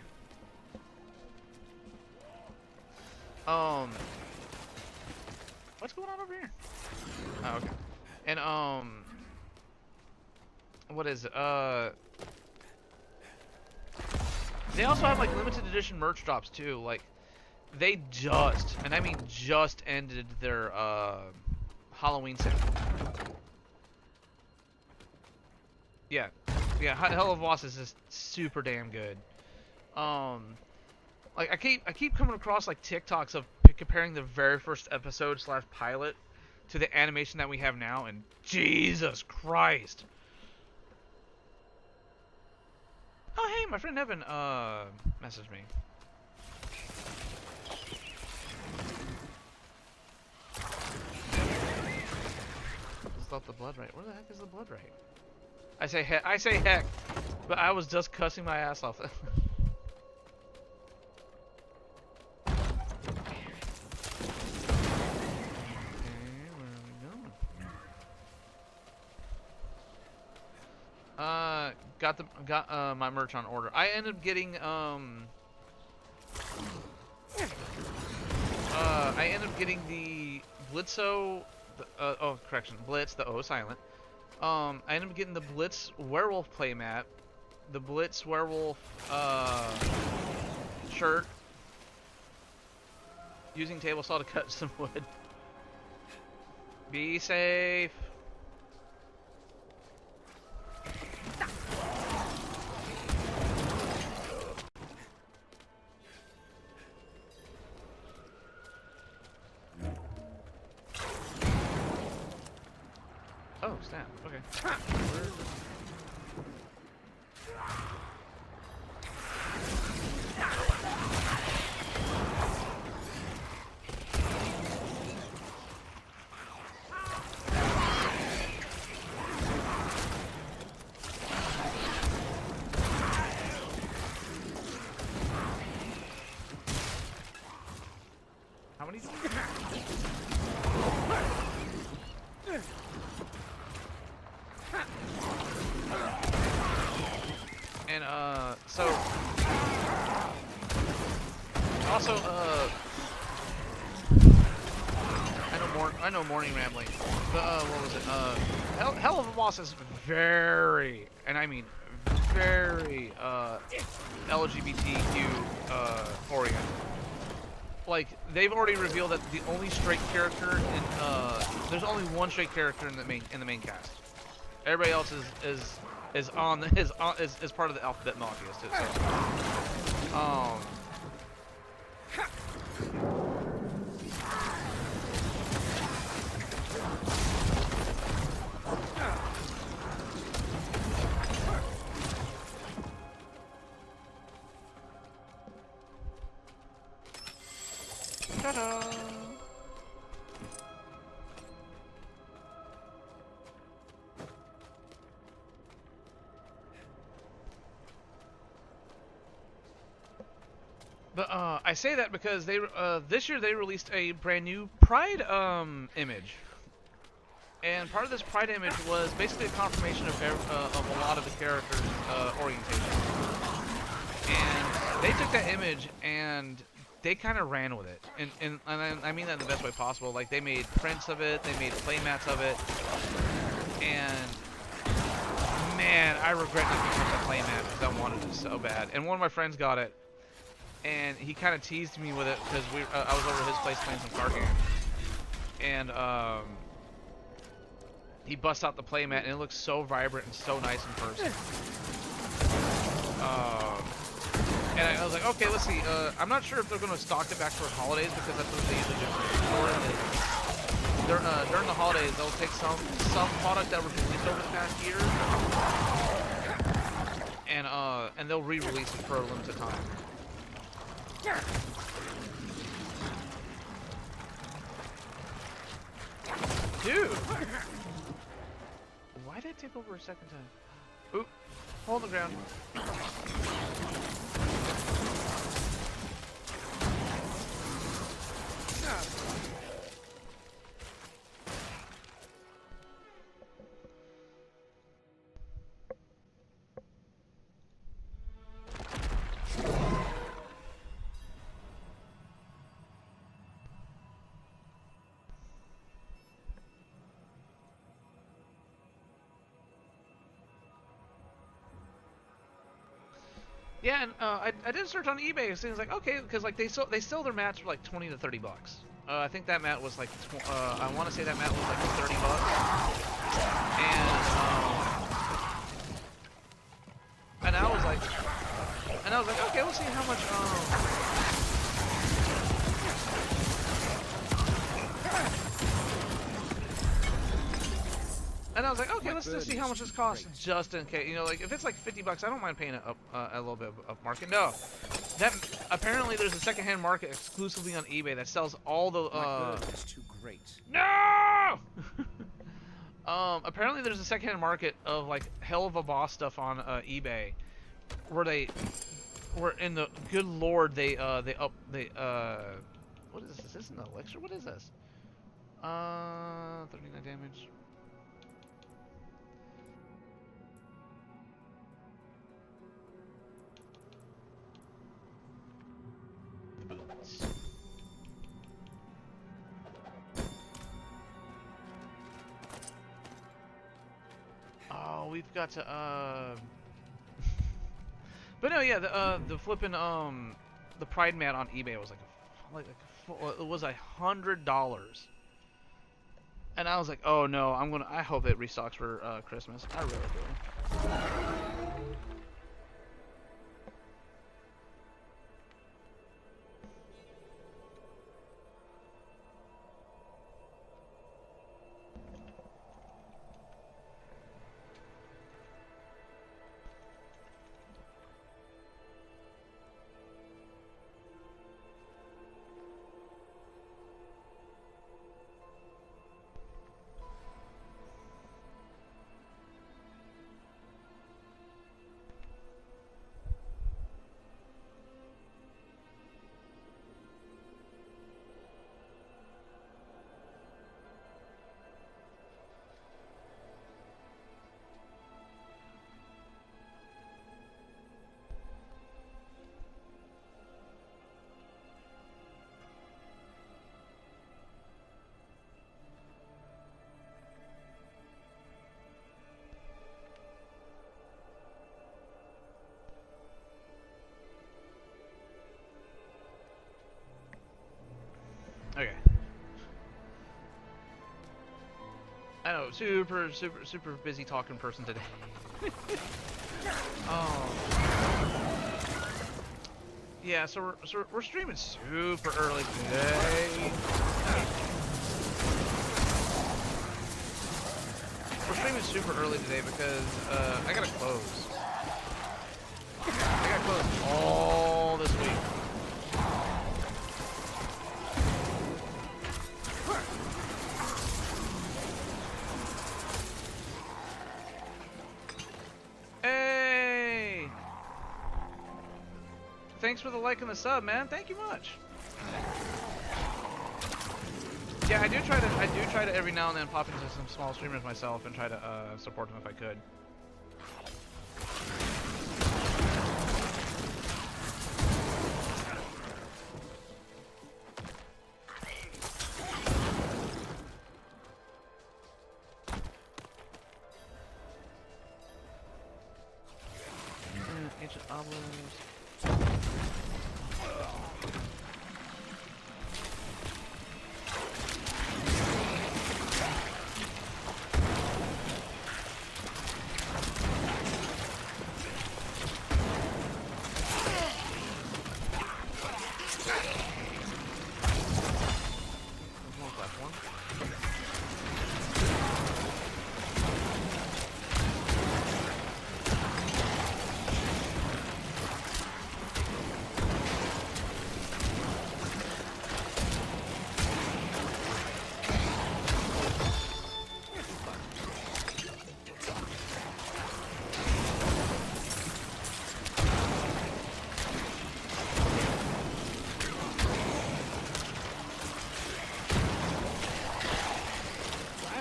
What's going on over here? Oh, okay. And what is it? They also have like limited edition merch drops too. Like they just, and I mean just, ended their Halloween sale. Yeah, Hell of Boss is just super damn good. Like I keep coming across like TikToks of comparing the very first episode / pilot to the animation that we have now, and Jesus Christ. Oh hey, my friend Evan messaged me. Is that the blood right? Where the heck is the blood right? I say heck, but I was just cussing my ass off. Got my merch on order. I ended up getting the Blitzo, Blitz, the O silent. I ended up getting the Blitz Werewolf playmat, the Blitz Werewolf shirt, using table saw to cut some wood. Be safe. Oh, snap. Okay. How many? And so also I know morning rambling, but what was it? Hell of a Boss is very, and I mean very LGBTQ oriented. Like they've already revealed that the only straight character in there's only one straight character in the main cast. Everybody else is part of the alphabet mafia too. So, ta-da! But I say that because they this year they released a brand new Pride image, and part of this Pride image was basically a confirmation of a lot of the characters' orientation. And they took that image and they kind of ran with it, and I mean that in the best way possible. Like they made prints of it, they made playmats of it, and man, I regret not picking up that playmat because I wanted it so bad. And one of my friends got it, and he kind of teased me with it because I was over at his place playing some card games, and he busts out the playmat, and it looks so vibrant and so nice in person. And I was like, okay, let's see. I'm not sure if they're going to stock it back for holidays because that's what they usually do. During the holidays, they'll take some product that was released over the past year, and they'll re-release it for a limited time. Why did it take over a second time? Oop. Hold the ground. Yeah, and I did search on eBay. It seems like okay, because like they sell their mats for like 20 to 30 bucks. I think that mat was like I want to say that mat was like 30 bucks. And I was like, okay, we'll see how much And I was like, okay, let's just see how much this costs, just in case. You know, like if it's like 50 bucks, I don't mind paying it up a little bit of market. No, that apparently there's a secondhand market exclusively on eBay that sells all the. That's too great. No. Apparently there's a secondhand market of like hell of a boss stuff on eBay, where in the good lord what is this? Is this an elixir? What is this? 39 damage. Boots. Oh, we've got to But no, yeah, the flipping the Pride mat on eBay was it was $100, and I was like, oh no, I hope it restocks for Christmas. I really do. Okay. I know, super busy talking person today. Oh. Yeah, so we're streaming super early today. We're streaming super early today because I gotta close. I gotta close all this week. Hey! Thanks for the like and the sub, man. Thank you much. Yeah, I do try to every now and then pop into some small streamers myself and try to support them if I could. Ancient obelisks.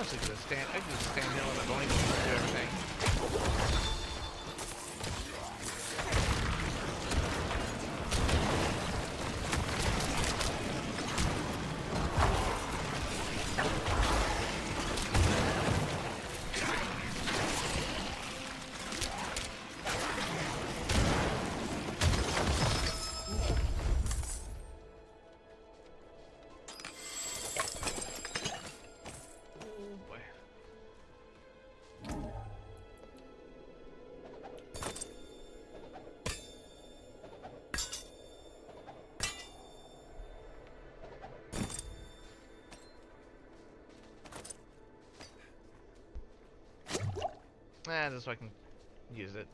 honestly just stand. I can just stand here and don't even do everything. Just so I can use it.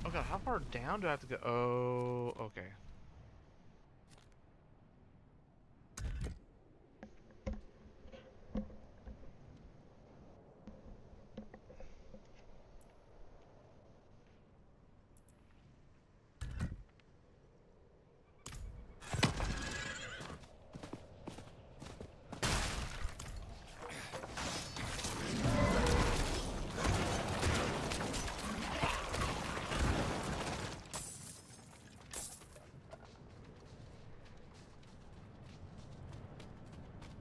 Oh god, how far down do I have to go? Oh, okay.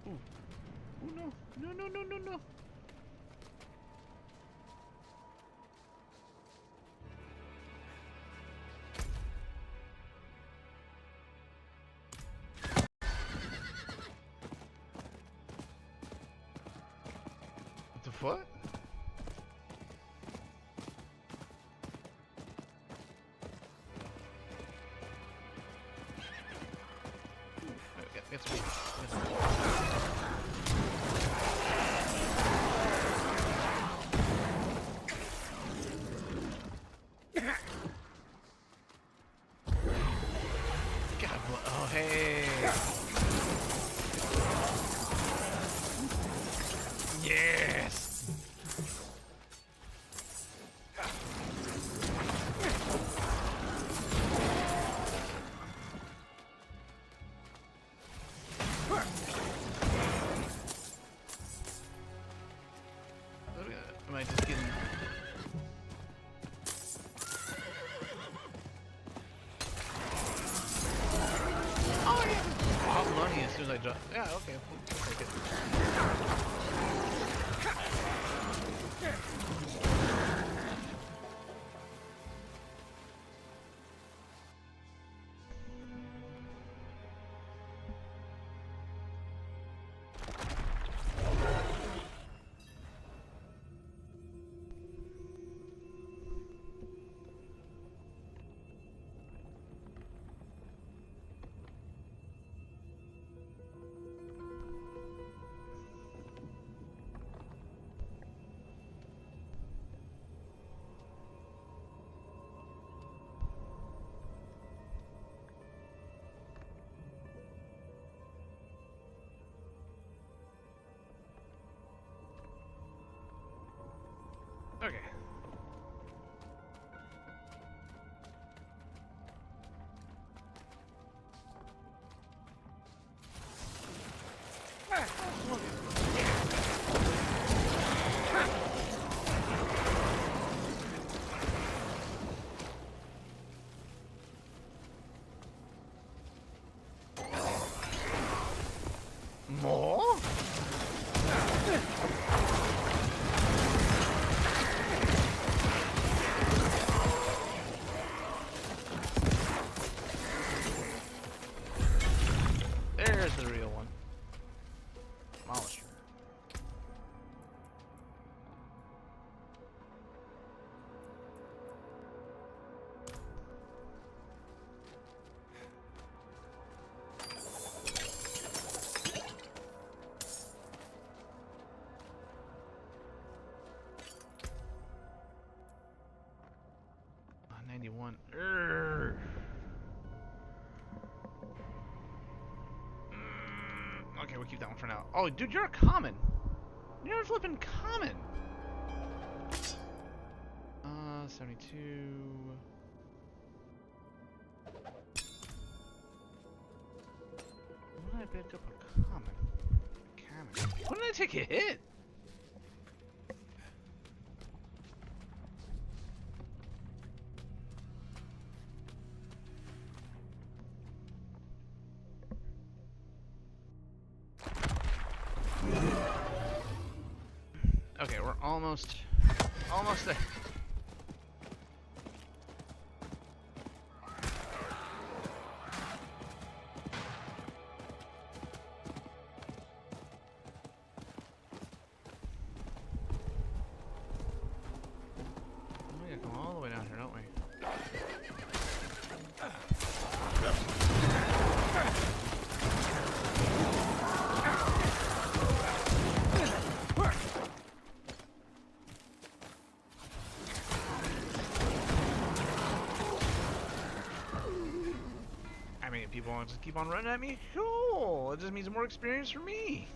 Oh no, no, no, no, no, no. What the fuck? It's me. It's me. God, oh hey. Yes. Am I just getting? Oh yeah. I'll money as soon as I drop. Yeah. Okay. I'll take it. Okay. More? There's the real one. Monster. Ah, 91. Urgh. Okay, we'll keep that one for now. Oh, dude, you're a common. You're a flipping common. 72. I pick up a common? When did I take a hit? Okay, we're almost there. We gotta come all the way down here, don't we? I mean, if people want to just keep on running at me, cool. It just means more experience for me.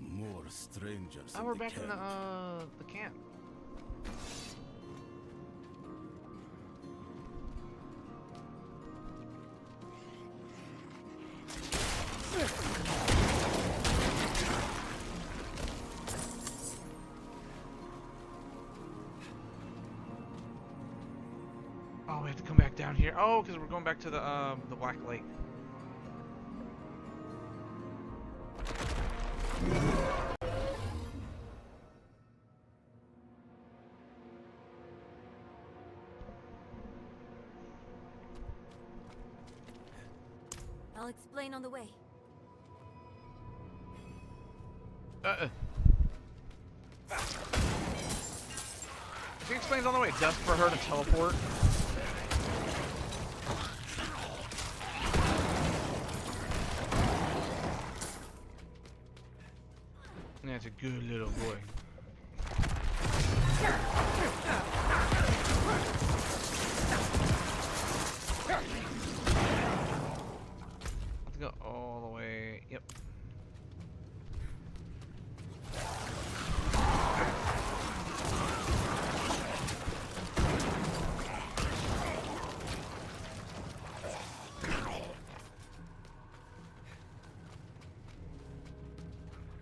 More strangers. Oh, we're back in the camp. Oh, we have to come back down here. Oh, because we're going back to the Black Lake. I'll explain on the way. She explains on the way, just for her to teleport. That's a good little boy. Let's go all the way. Yep.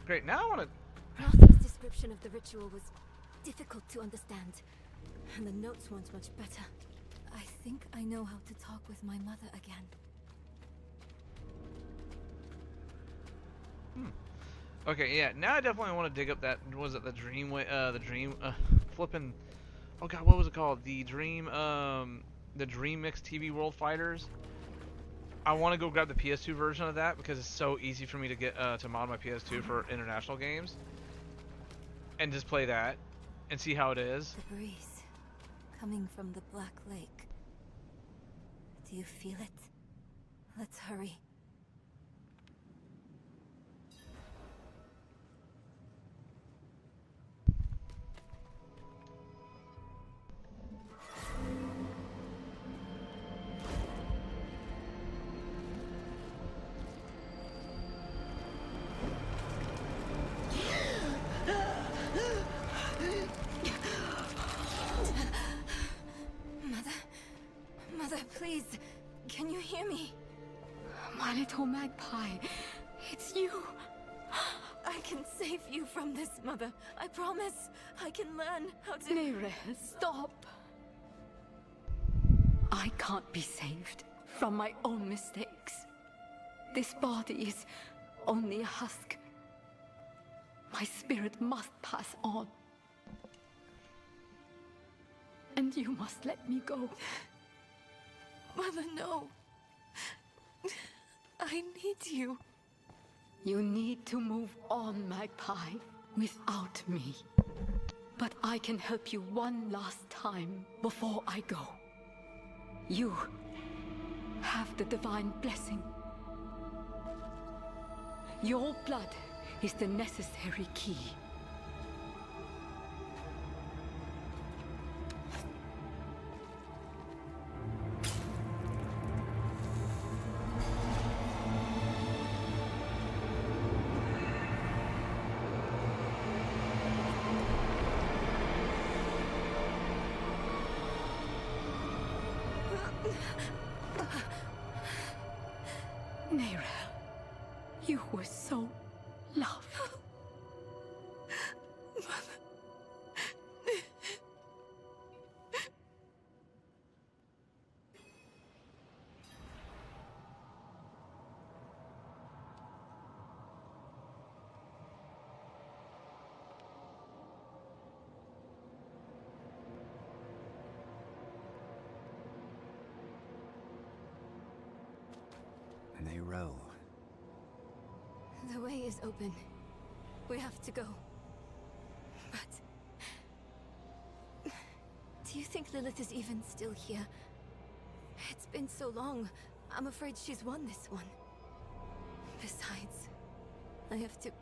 Great, now I want to... Rotha's description of the ritual was difficult to understand, and the notes weren't much better. I think I know how to talk with my mother again. Okay, yeah, now I definitely want to dig up that, was it the dream way, flipping, oh god, what was it called? The Dream Mix TV World Fighters. I want to go grab the PS2 version of that because it's so easy for me to get, to mod my PS2 for international games. And just play that, and see how it is. The breeze, coming from the Black Lake. Do you feel it? Let's hurry. Mother, please, can you hear me? My little magpie, it's you. I can save you from this, Mother. I promise. I can learn how to... Nere, stop. I can't be saved from my own mistakes. This body is only a husk. My spirit must pass on. And you must let me go. Mother, no. I need you. You need to move on, Magpie, without me. But I can help you one last time before I go. You have the divine blessing. Your blood is the necessary key. Neyrel, you were so loved. And they row. The way is open. We have to go. But... do you think Lilith is even still here? It's been so long. I'm afraid she's won this one. Besides, I have to...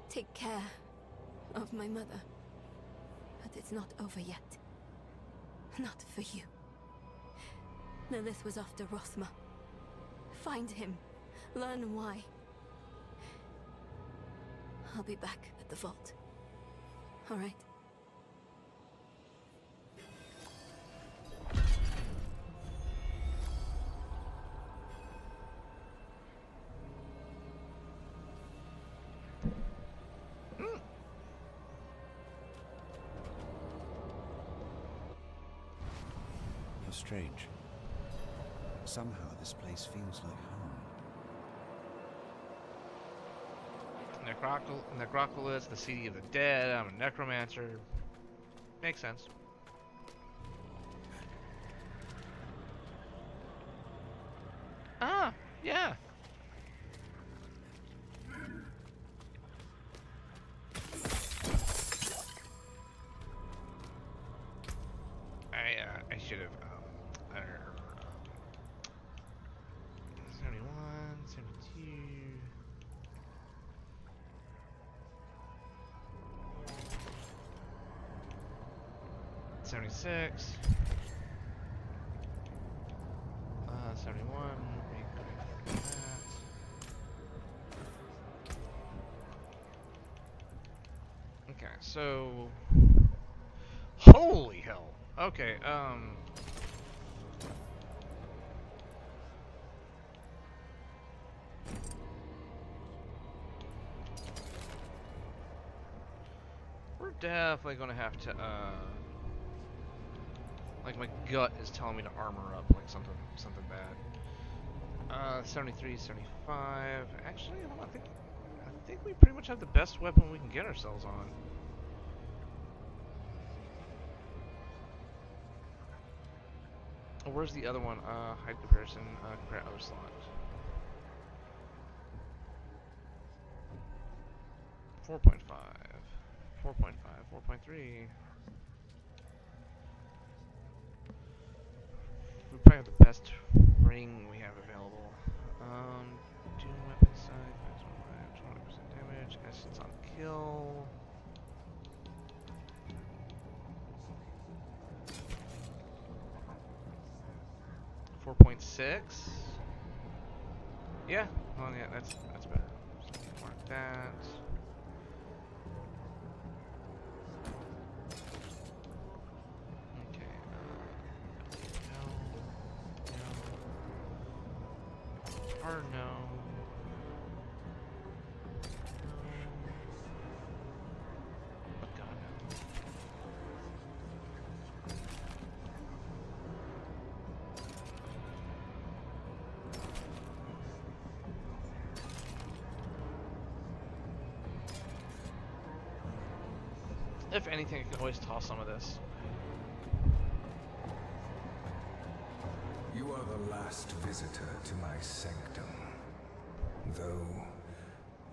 take care of my mother. But it's not over yet. Not for you. Lilith was after Rosma. Find him. Learn why. I'll be back at the vault. All right? How strange. Somehow this place feels like home. Necropolis, the city of the dead. I'm a necromancer. Makes sense. Ah, yeah. I should have. I don't know. 71, 72. 76. 71. Make that. Okay, so holy hell. Okay, we're definitely gonna have to like my gut is telling me to armor up like something bad. 73, 75. Actually, hold on, I think we pretty much have the best weapon we can get ourselves on. Oh, where's the other one? Hide comparison, compare other slot. 4.5, 4.5, 4.3. We probably have the best ring we have available. Doom weapon size, maximum 20% damage, essence on kill. .6. Yeah, well, yeah, that's better. So mark that. Okay. No. Or no. Oh God, no. If anything, I can always toss some of this. You are the last visitor to my sanctum. Though,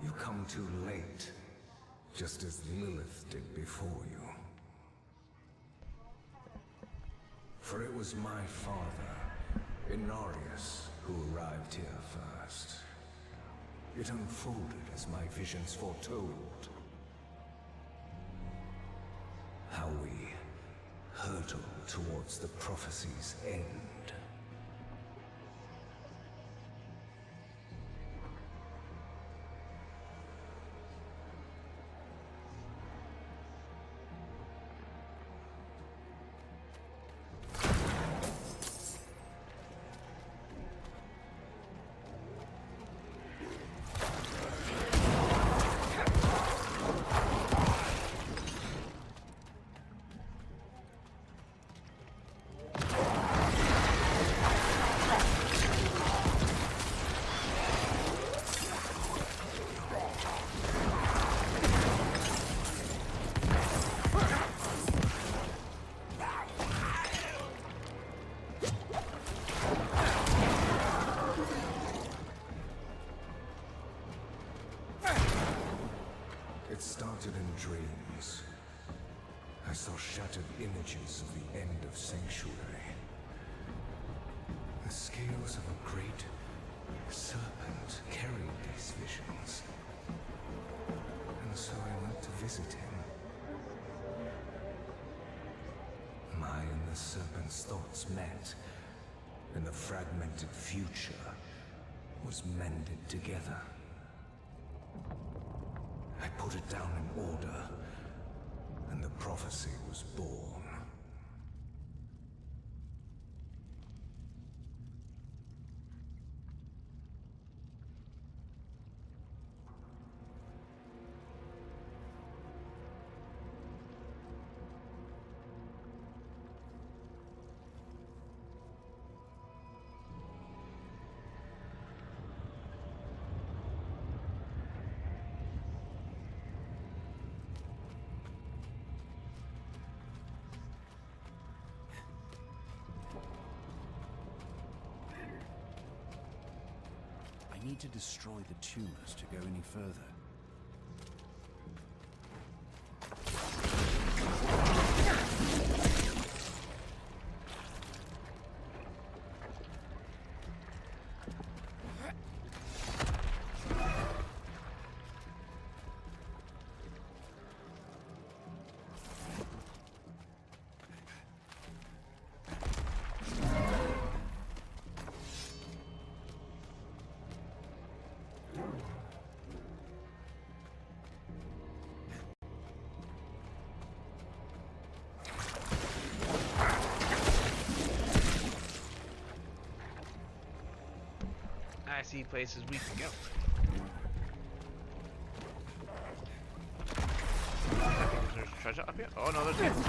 you come too late, just as Lilith did before you. For it was my father, Inarius, who arrived here first. It unfolded as my visions foretold. How we hurtle towards the prophecy's end. saw shattered images of the end of Sanctuary. The scales of a great serpent carried these visions. And so I went to visit him. My and the serpent's thoughts met, and the fragmented future was mended together. I put it down in order, and the prophecy was born. I need to destroy the tumors to go any further. I see places we can go. I think there's treasure up here. Oh no, there's people.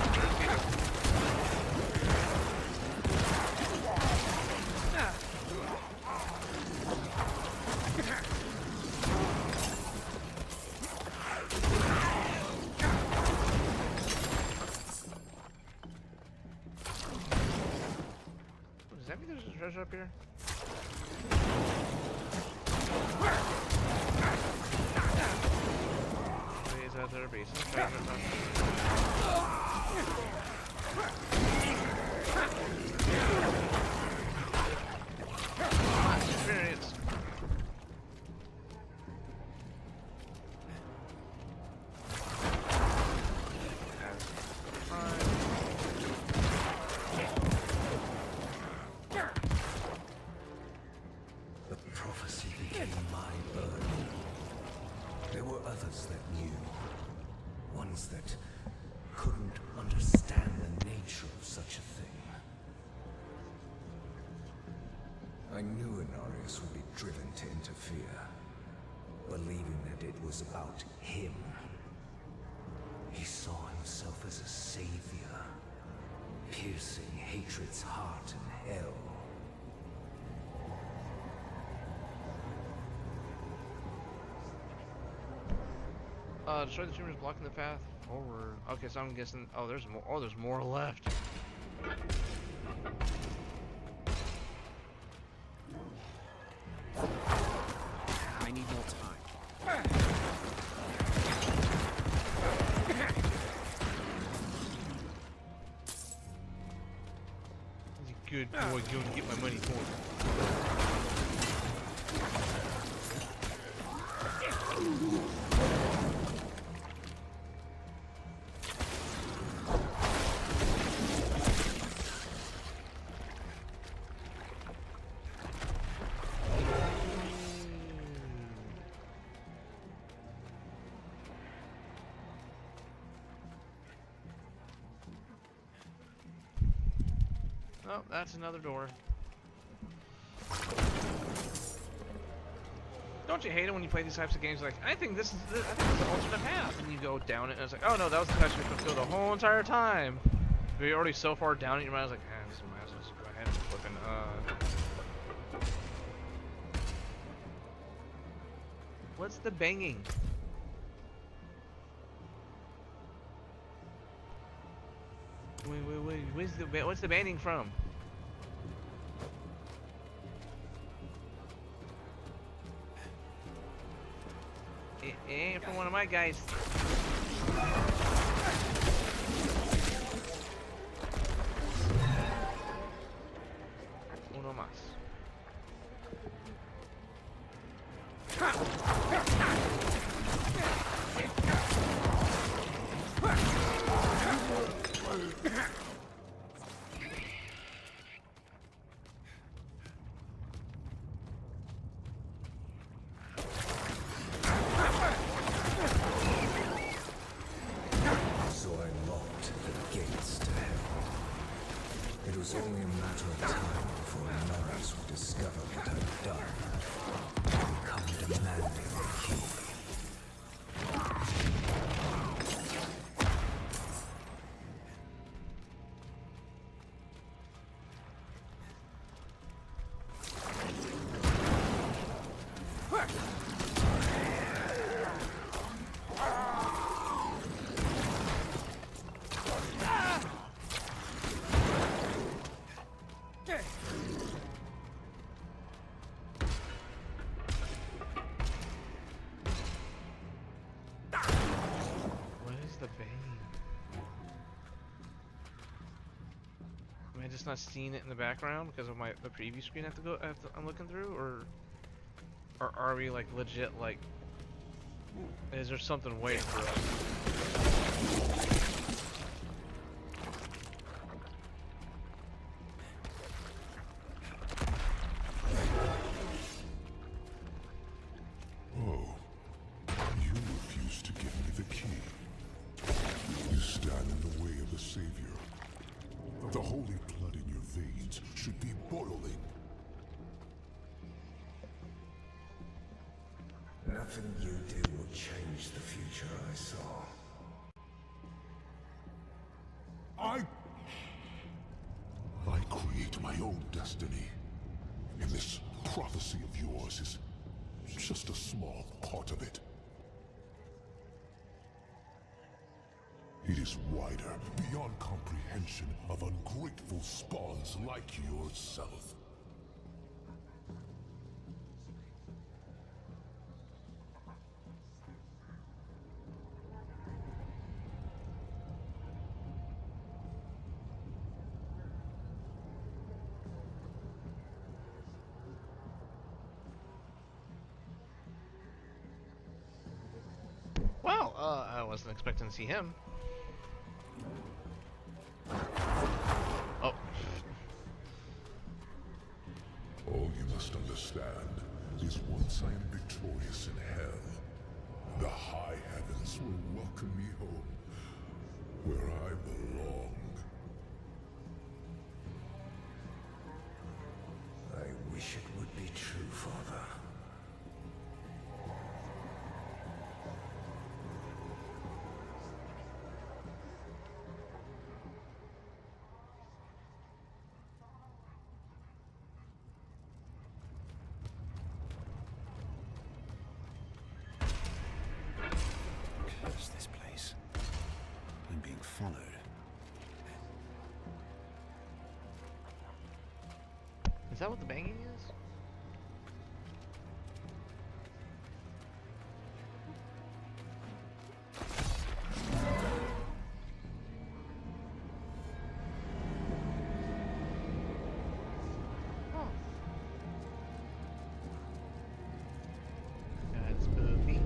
Does that mean there's a treasure up here? Their base and treasure experience. The prophecy became my burden. There were others that knew. Ones that couldn't understand the nature of such a thing. I knew Inarius would be driven to interfere, believing that it was about him. He saw himself as a savior, piercing hatred's heart in hell. Destroy the tumors blocking the path forward. Okay, so I'm guessing. Oh, there's more. Oh, there's more left. I need more time. He's a good boy going to get my money for him. Oh, that's another door. Don't you hate it when you play these types of games? Like, I think this is the alternate path, and you go down it, and it's like, oh no, that was the path you could go the whole entire time. But you're already so far down it, your mind's like, this is my ass. Go ahead and flipping. What's the banging? Wait, what's the banging from? It ain't from one of my guys. So I locked the gates to hell. It was only a matter of time before Norris would discover what I'd done and come demanding the key. What is the bane? Am I just not seeing it in the background because of the preview screen I'm looking through, or are we like legit like? Is there something waiting for us? Oh, you refuse to give me the key. You stand in the way of the Savior. The holy blood in your veins should be boiling. Nothing you do will change the future I saw. I create my own destiny. And this prophecy of yours is just a small part of it. It is wider, beyond comprehension of ungrateful spawns like yourself. Well, I wasn't expecting to see him. Oh. All you must understand is once I am victorious in hell, the high heavens will welcome me home, where I belong. I wish it would be true, Father. Curse this place. I'm being followed. Is that what the banging is? Oh. That's spooky.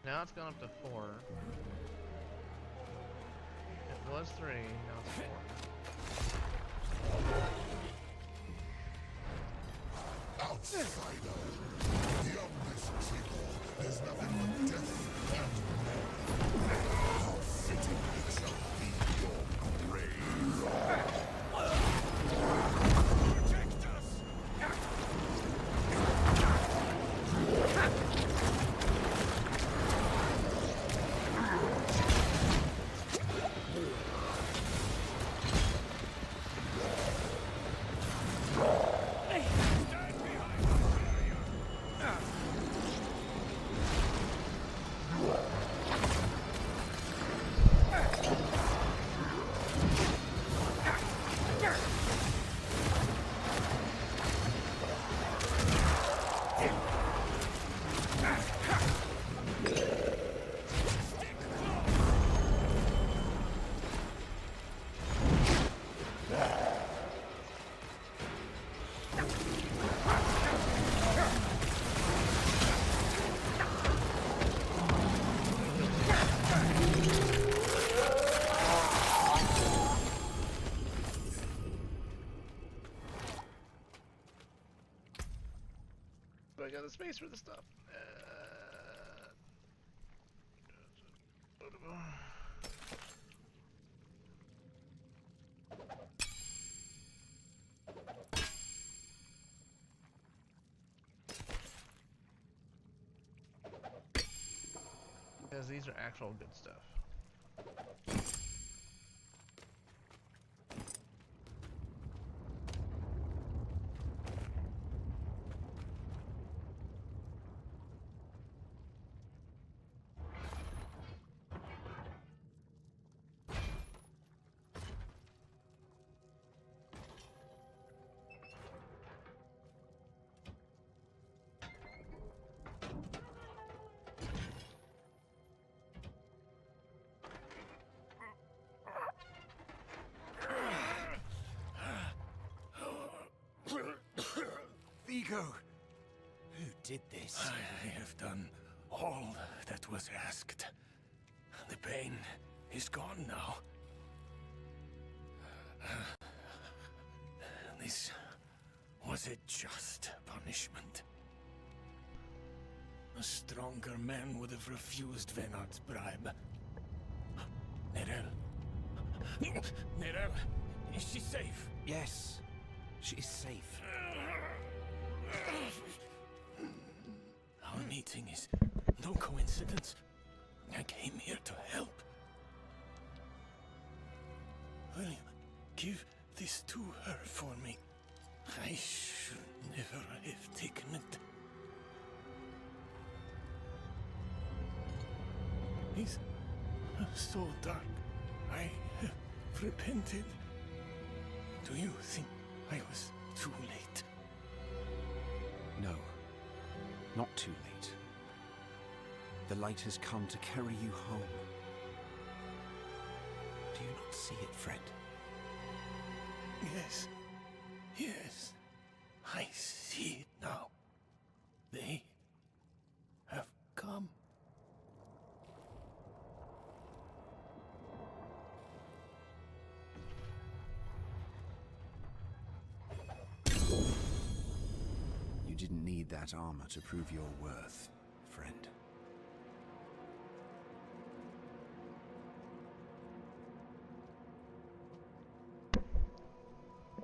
Now it's gone up to 4. It was 3, now it's 4. Outsider! Beyond this table, there's nothing but death and more. How fitting it shall be your grave. Protect us! Stand behind us! got the space for the stuff. Because these are actual good stuff. Vigo! Who did this? I have done all that was asked. The pain is gone now. This was a just punishment. A stronger man would have refused Venard's bribe. Nerel. Nerel, is she safe? Yes, she's safe. Our meeting is no coincidence. I came here to help. Will you give this to her for me? I should never have taken it. It's so dark. I have repented. Do you think I was too late? No, not too late. The light has come to carry you home. Do you not see it, friend? Yes. Yes. I see it now. They have come. You didn't need that armor to prove your worth, friend.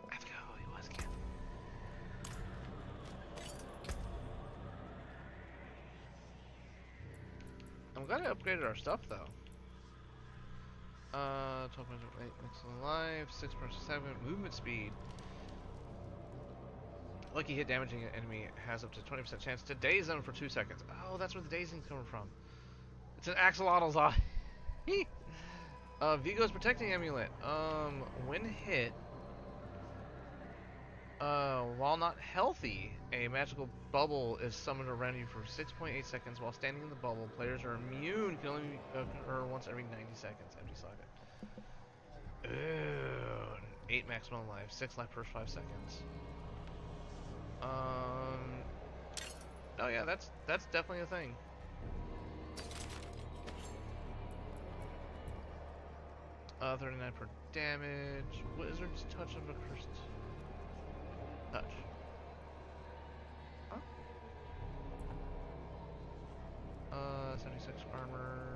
Let's go. He was again. I'm glad I upgraded our stuff though. 12.8 mix of life, 6.7 movement speed. Lucky hit damaging an enemy has up to 20% chance to daze them for 2 seconds. Oh, that's where the dazing's coming from. It's an axolotl's eye. Vigo's protecting amulet. When hit, while not healthy, a magical bubble is summoned around you for 6.8 seconds. While standing in the bubble, players are immune. Can only occur once every 90 seconds. Empty socket. Ew. 8 maximum life. 6 life per 5 seconds. Oh yeah, that's definitely a thing. Uh, 39 per damage. Wizard's touch of a cursed touch. Huh? 76 armor.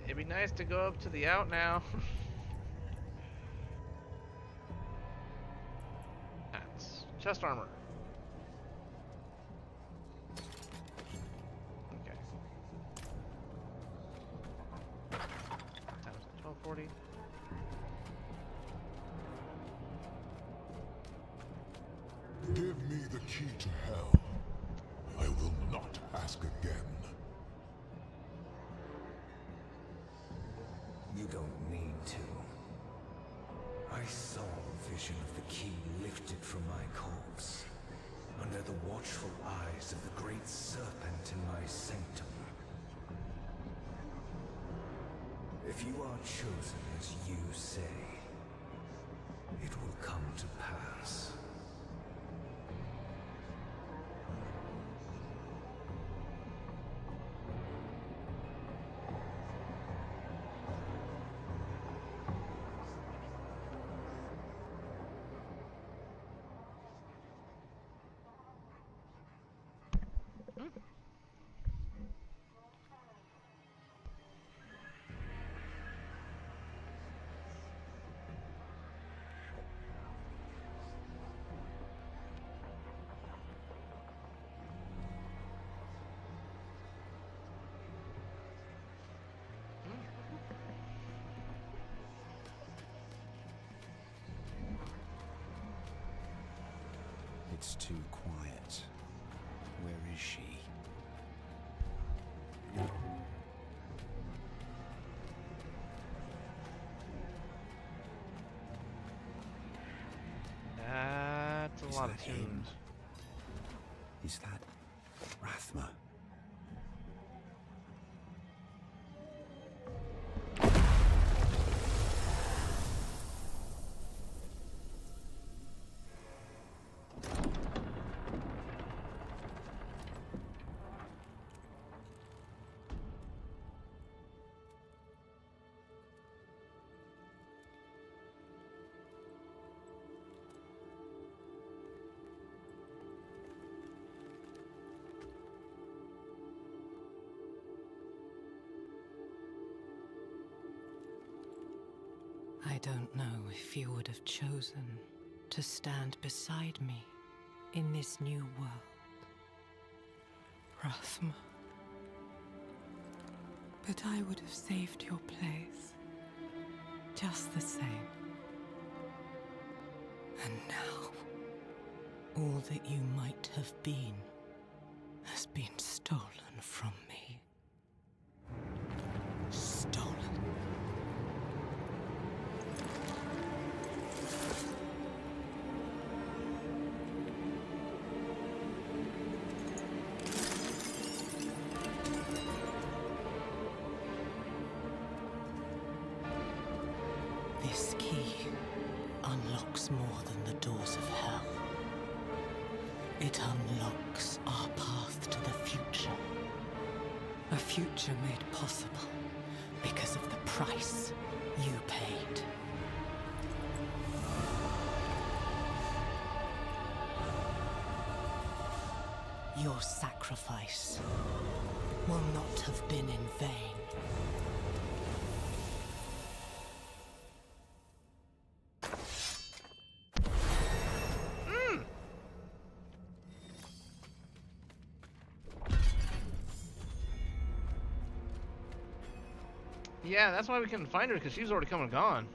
It'd be nice to go up to the out now. That's chest armor. Okay. Times 1240. Give me the key to hell. I will not ask again. You don't need to. I saw a vision of the key lifted from my corpse, under the watchful eyes of the great serpent in my sanctum. If you are chosen as things you say, it will come to pass. It's too quiet. Where is she? That's a lot of that him? tunes. Is that Rathma? I don't know if you would have chosen to stand beside me in this new world, Rathma. But I would have saved your place, just the same. And now, all that you might have been has been stolen from me. Stolen. This key unlocks more than the doors of hell. It unlocks our path to the future. A future made possible because of the price you paid. Your sacrifice will not have been in vain. Yeah, that's why we couldn't find her, because she's already come and gone.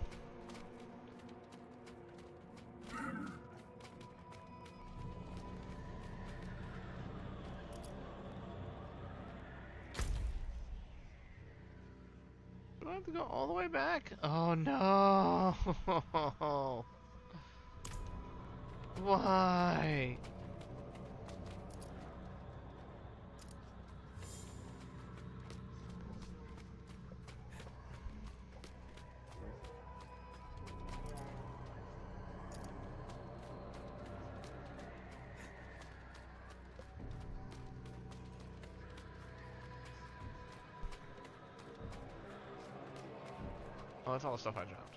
Do I have to go all the way back? Oh no! Why? Oh, that's all the stuff I dropped.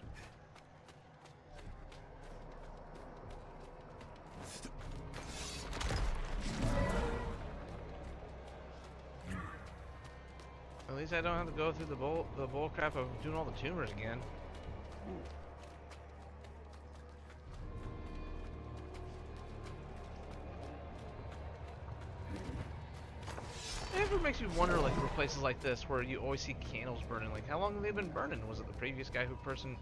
At least I don't have to go through the bull crap of doing all the tumors again. It ever makes you wonder, like, for places like this where you always see candles burning. Like, how long have they been burning? Was it the previous person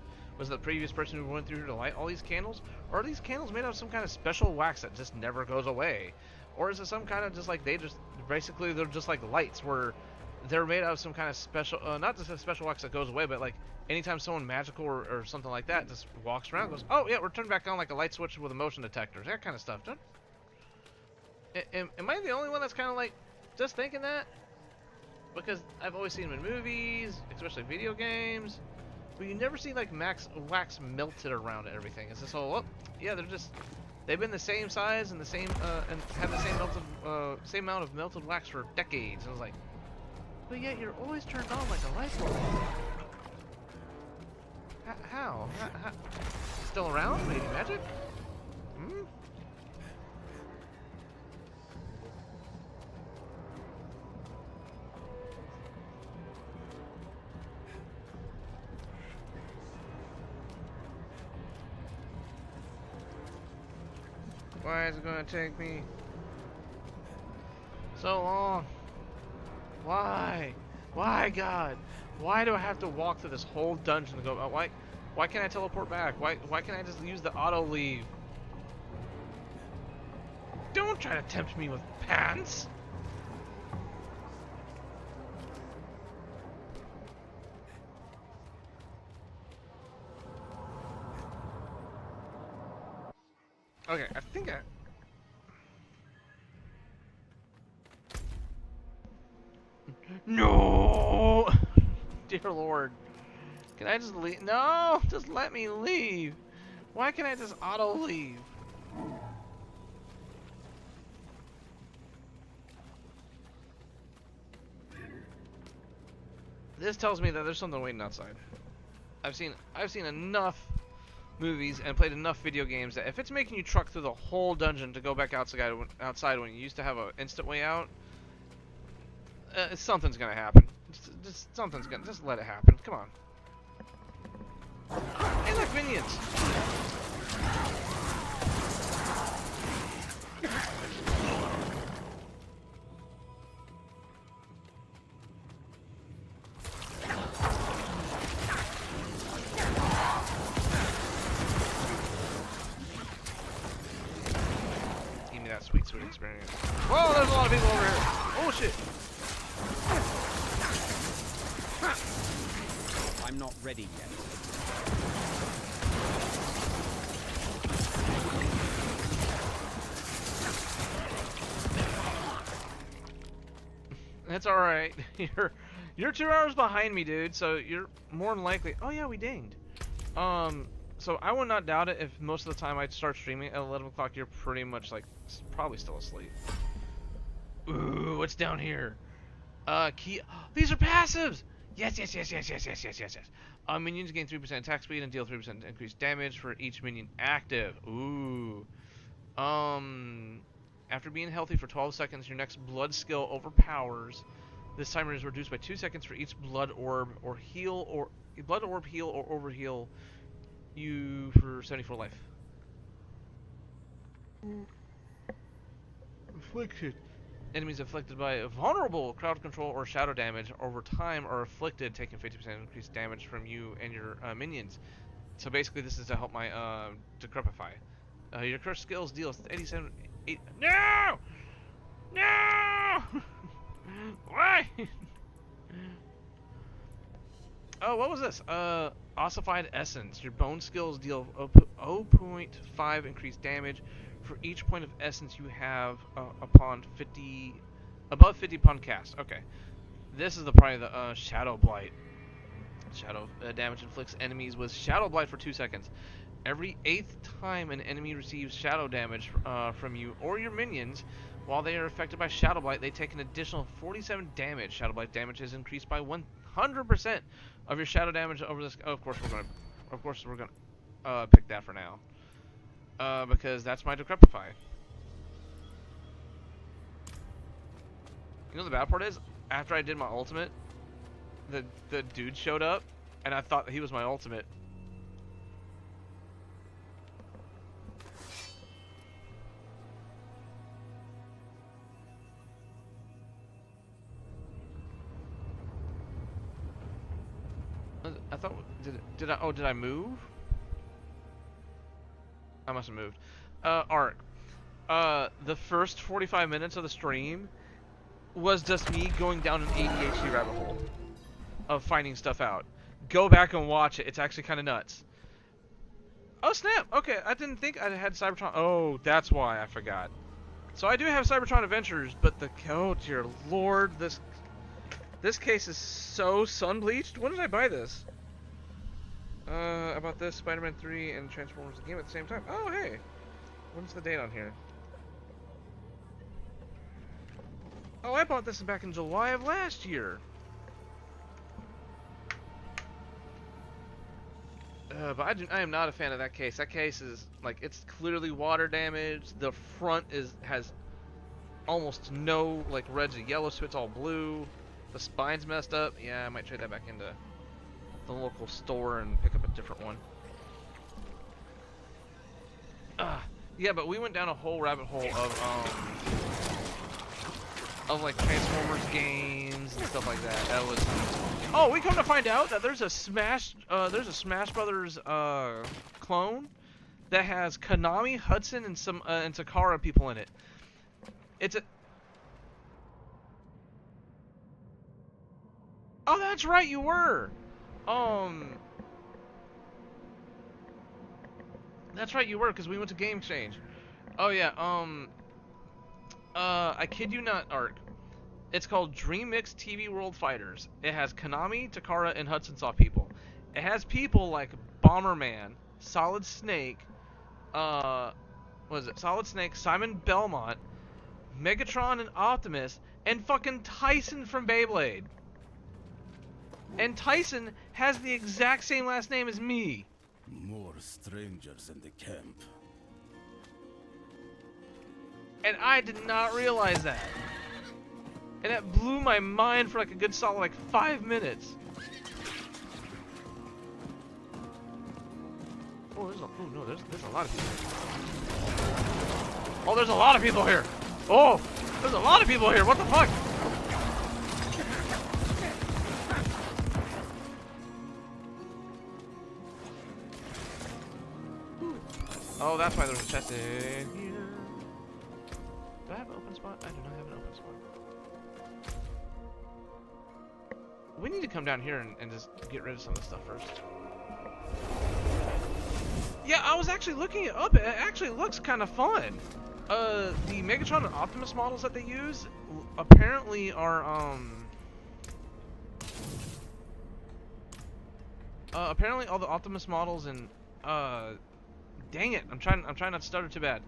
who went through here to light all these candles? Or are these candles made out of some kind of special wax that just never goes away? Or is it some kind of just like they're just like lights where they're made out of some kind of special, not just a special wax that goes away, but like anytime someone magical or something like that just walks around, goes, oh yeah, we're turned back on like a light switch with a motion detector, that kind of stuff. Am I the only one that's kind of like just thinking that? Because I've always seen them in movies, especially video games. but you never see like max wax melted around everything. It's just all, oh, yeah, they've been the same size and the same and have the same amount of melted wax for decades. And I was like, but yet you're always turned on like a light bulb. How? Still around? Maybe magic? Hmm? Why is it gonna take me so long? Why? Why, God? Why do I have to walk through this whole dungeon to go? Why can't I teleport back? Why can't I just use the auto leave? Don't try to tempt me with pants. Okay, I think I... No! Dear Lord. Can I just leave? No! Just let me leave! Why can't I just auto leave? This tells me that there's something waiting outside. I've seen enough movies and played enough video games that if it's making you truck through the whole dungeon to go back outside when you used to have an instant way out, something's gonna happen. Just let it happen. Come on. Hey, look, minions. Sweet experience. Whoa, there's a lot of people over here. Oh shit. I'm not ready yet. That's all right. You're 2 hours behind me, dude. So you're more than likely. Oh yeah, we dinged. So I would not doubt it if most of the time I start streaming at 11 o'clock, you're pretty much like probably still asleep. Ooh, what's down here? These are passives. Yes. Minions gain 3% attack speed and deal 3% increased damage for each minion active. Ooh. After being healthy for 12 seconds, your next blood skill overpowers. This timer is reduced by 2 seconds for each blood orb heal or overheal you for 74 life. Afflicted. Enemies afflicted by vulnerable crowd control or shadow damage over time are afflicted, taking 50% increased damage from you and your minions. So basically, this is to help my decrepify. Your cursed skills deal 87. No! No! Why? Oh, what was this? Ossified Essence. Your bone skills deal 0.5 increased damage for each point of essence you have above 50 upon cast. Okay. This is probably the Shadow Blight. Shadow damage inflicts enemies with Shadow Blight for 2 seconds. Every 8th time an enemy receives shadow damage from you or your minions, while they are affected by Shadow Blight, they take an additional 47 damage. Shadow Blight damage is increased by 100% of your shadow damage over this. Oh, of course we're gonna pick that for now, because that's my decrepify. You know the bad part is, after I did my ultimate, the dude showed up, and I thought he was my ultimate. I thought, did I move? I must have moved. Ark. The first 45 minutes of the stream was just me going down an ADHD rabbit hole of finding stuff out. Go back and watch it. It's actually kind of nuts. Oh snap! Okay, I didn't think I had Cybertron. Oh, that's why I forgot. So I do have Cybertron Adventures, but oh dear lord, this case is so sun bleached. When did I buy this? About this, Spider-Man 3 and Transformers the game at the same time. Oh, hey! When's the date on here? Oh, I bought this back in July of last year. But I am not a fan of that case. That case is like, it's clearly water damaged. The front has almost no like red to yellow, so it's all blue. The spine's messed up. Yeah, I might trade that back into the local store and pick up a different one. Yeah, but we went down a whole rabbit hole of like Transformers games and stuff like that. That was. Oh, we come to find out that there's a Smash Brothers clone that has Konami, Hudson, and some and Takara people in it. It's a. Oh, that's right, you were. That's right, you were, because we went to Game Exchange. Oh yeah. I kid you not, Ark. It's called Dream Mix TV World Fighters. It has Konami, Takara, and Hudson Soft people. It has people like Bomberman, Solid Snake, what is it? Solid Snake, Simon Belmont, Megatron and Optimus, and fucking Tyson from Beyblade. And Tyson has the exact same last name as me. More strangers in the camp. And I did not realize that. And that blew my mind for like a good solid like 5 minutes. Oh, there's a lot of people here. Oh, there's a lot of people here. Oh, there's a lot of people here. What the fuck? Oh, that's why there's a chest in here. Do I have an open spot? I do not have an open spot. We need to come down here and just get rid of some of the stuff first. Yeah, I was actually looking it up. It actually looks kind of fun. The Megatron and Optimus models that they use apparently are apparently all the Optimus models and dang it, I'm trying not to stutter too bad.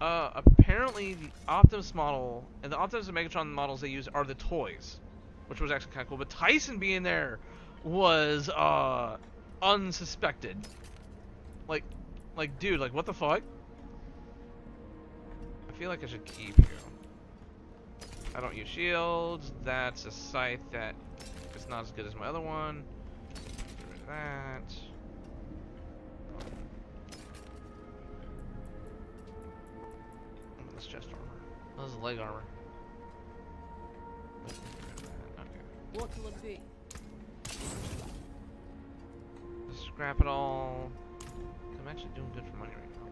Apparently the Optimus model and the Optimus and Megatron models they use are the toys, which was actually kind of cool. But Tyson being there was unsuspected. Like dude, like what the fuck? I feel like I should keep you. I don't use shields. That's a scythe that is not as good as my other one. Get rid of that. This chest armor. Oh, this is leg armor. Get rid of that. Okay. What will it be? Just scrap it all. I'm actually doing good for money right now.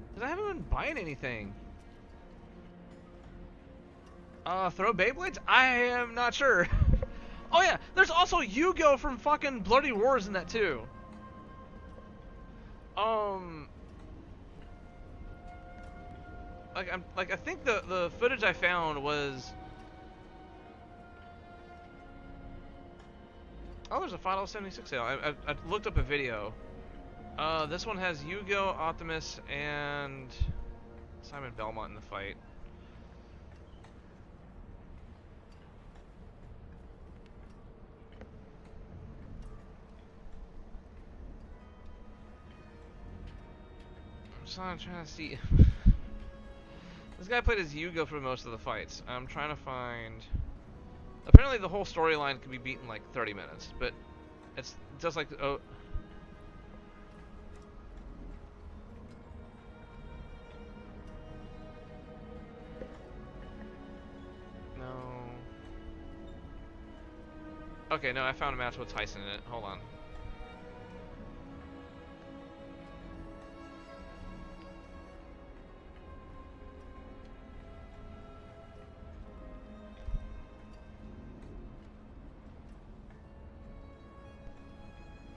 Because I haven't been buying anything. Throw Beyblades? I am not sure. Oh yeah, there's also Yu-Gi-Oh from fucking Bloody Wars in that too. I think the footage I found was. Oh, there's a Final 76 sale. I looked up a video. This one has Yu-Gi-Oh, Optimus, and Simon Belmont in the fight. So I'm trying to see. This guy played as Yu-Gi-Oh for most of the fights. I'm trying to find. Apparently, the whole storyline can be beaten in like 30 minutes, but it's just like oh. No. Okay, no, I found a match with Tyson in it. Hold on.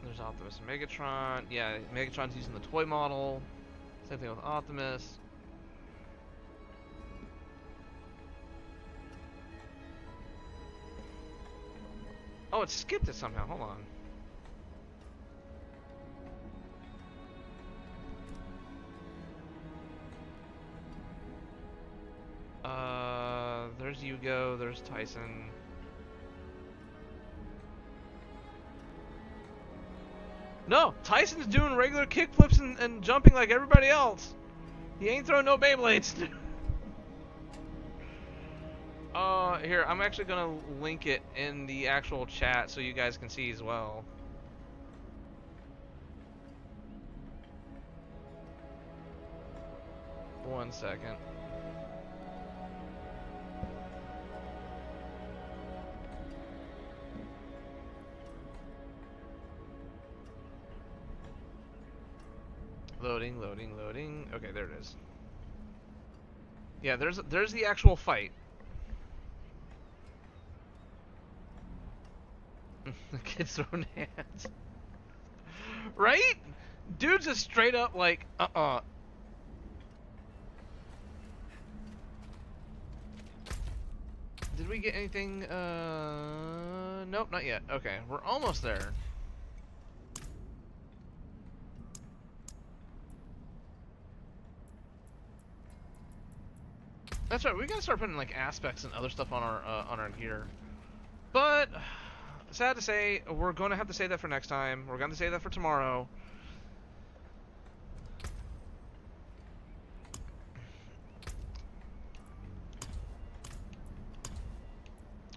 There's Optimus and Megatron. Yeah, Megatron's using the toy model. Same thing with Optimus. Oh, it skipped it somehow. Hold on. There's Yugo. There's Tyson. No, Tyson's doing regular kickflips and jumping like everybody else. He ain't throwing no Beyblades. Here, I'm actually gonna link it in the actual chat so you guys can see as well. One second. Loading, loading, loading. Okay, there it is. Yeah, there's the actual fight. The kid's throwing hands. Right? Dude's just straight up like, Did we get anything? Nope, not yet. Okay, we're almost there. That's right. We gotta start putting like aspects and other stuff on our gear. But sad to say, we're going to have to save that for next time. We're going to save that for tomorrow.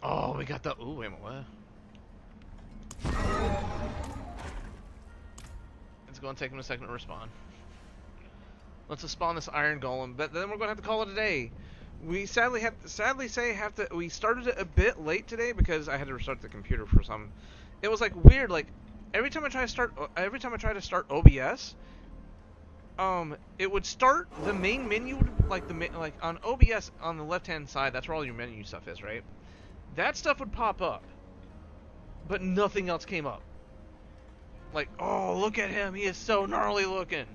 Oh, we got the. Ooh, wait a minute. What? It's going to take him a second to respawn. Let's just spawn this iron golem, but then we're going to have to call it a day. We sadly we started it a bit late today because I had to restart the computer for some. It was like weird, like every time I try to start OBS, it would start the main menu, like on OBS on the left hand side. That's where all your menu stuff is, right? That stuff would pop up, but nothing else came up. Like, oh, look at him, he is so gnarly looking.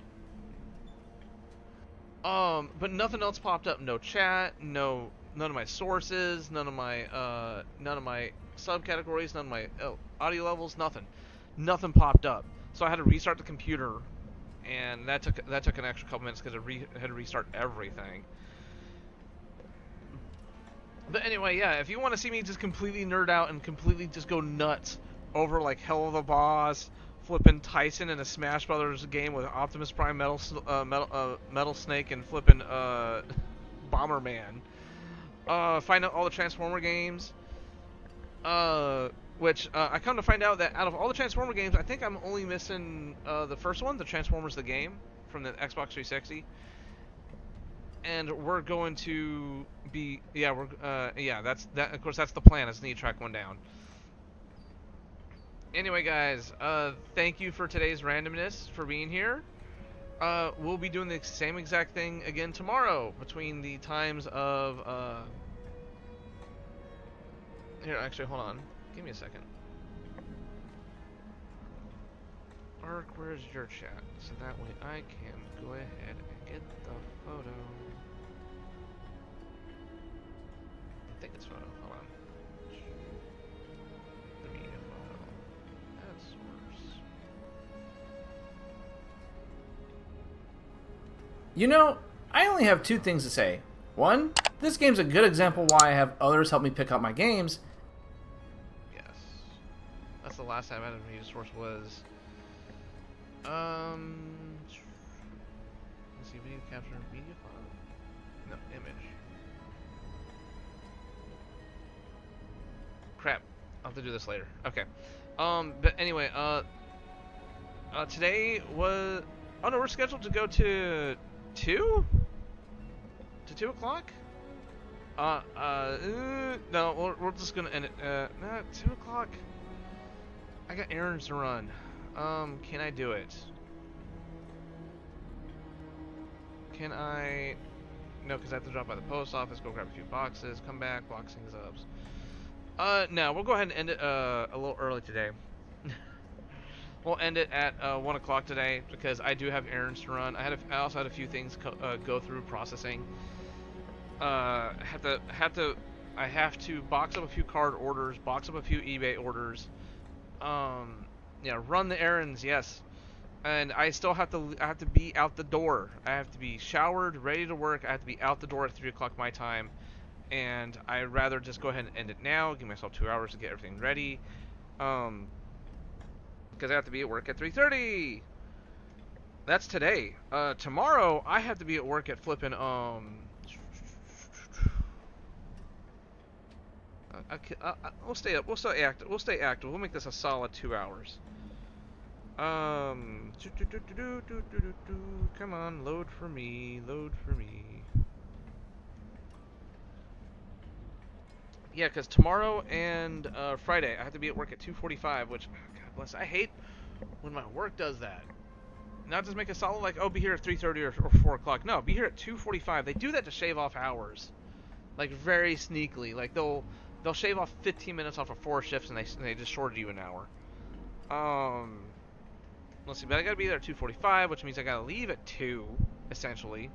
But nothing else popped up. No chat, none of my sources, none of my subcategories, none of my audio levels, nothing popped up. So I had to restart the computer, and that took an extra couple minutes because I had to restart everything. But anyway, yeah, if you want to see me just completely nerd out and completely just go nuts over like Hell of the Boss, flipping Tyson in a Smash Brothers game with Optimus Prime, Metal Snake, and flipping Bomberman. Find out all the Transformer games. Which I come to find out that out of all the Transformer games, I think I'm only missing the first one, the Transformers the game from the Xbox 360. And we're going to be that's of course that's the plan. Is need to track one down. Anyway, guys, thank you for today's randomness for being here. We'll be doing the same exact thing again tomorrow between the times of here, actually, hold on. Give me a second. Ark, where's your chat? So that way I can go ahead and get the photo. I think it's photo. Hold on. The media photo. That's worse. You know, I only have two things to say. One, this game's a good example why I have others help me pick out my games. Yes. That's the last time I had a media source was... Let's see, video capture media file? No, image. Crap. I'll have to do this later. Okay. But anyway, today was... Oh no, we're scheduled to go to 2? To 2 o'clock? No, we're just gonna end it. No, 2 o'clock. I got errands to run. Can I do it? Can I... No, because I have to drop by the post office, go grab a few boxes, come back, box things up. No, we'll go ahead and end it a little early today. We'll end it at 1 o'clock today because I do have errands to run. I also had a few things go through processing. I have to box up a few card orders, box up a few eBay orders. Yeah, run the errands, yes. And I still have to be out the door. I have to be showered, ready to work. I have to be out the door at 3 o'clock my time. and I'd rather just go ahead and end it now, give myself 2 hours to get everything ready, because I have to be at work at 3:30. That's today. Tomorrow I have to be at work at flipping we'll stay up. We'll stay active. We'll stay active. We'll make this a solid 2 hours. Come on, load for me. Load for me. Yeah, because tomorrow and Friday I have to be at work at 2:45, which, God bless, I hate when my work does that. Not just make it solid like, oh, be here at 3:30 or 4 o'clock. No, be here at 2:45. They do that to shave off hours, like very sneakily. Like they'll shave off 15 minutes off of 4 shifts and they just shorted you an hour. Let's see, but I gotta be there at 2:45, which means I gotta leave at 2, essentially.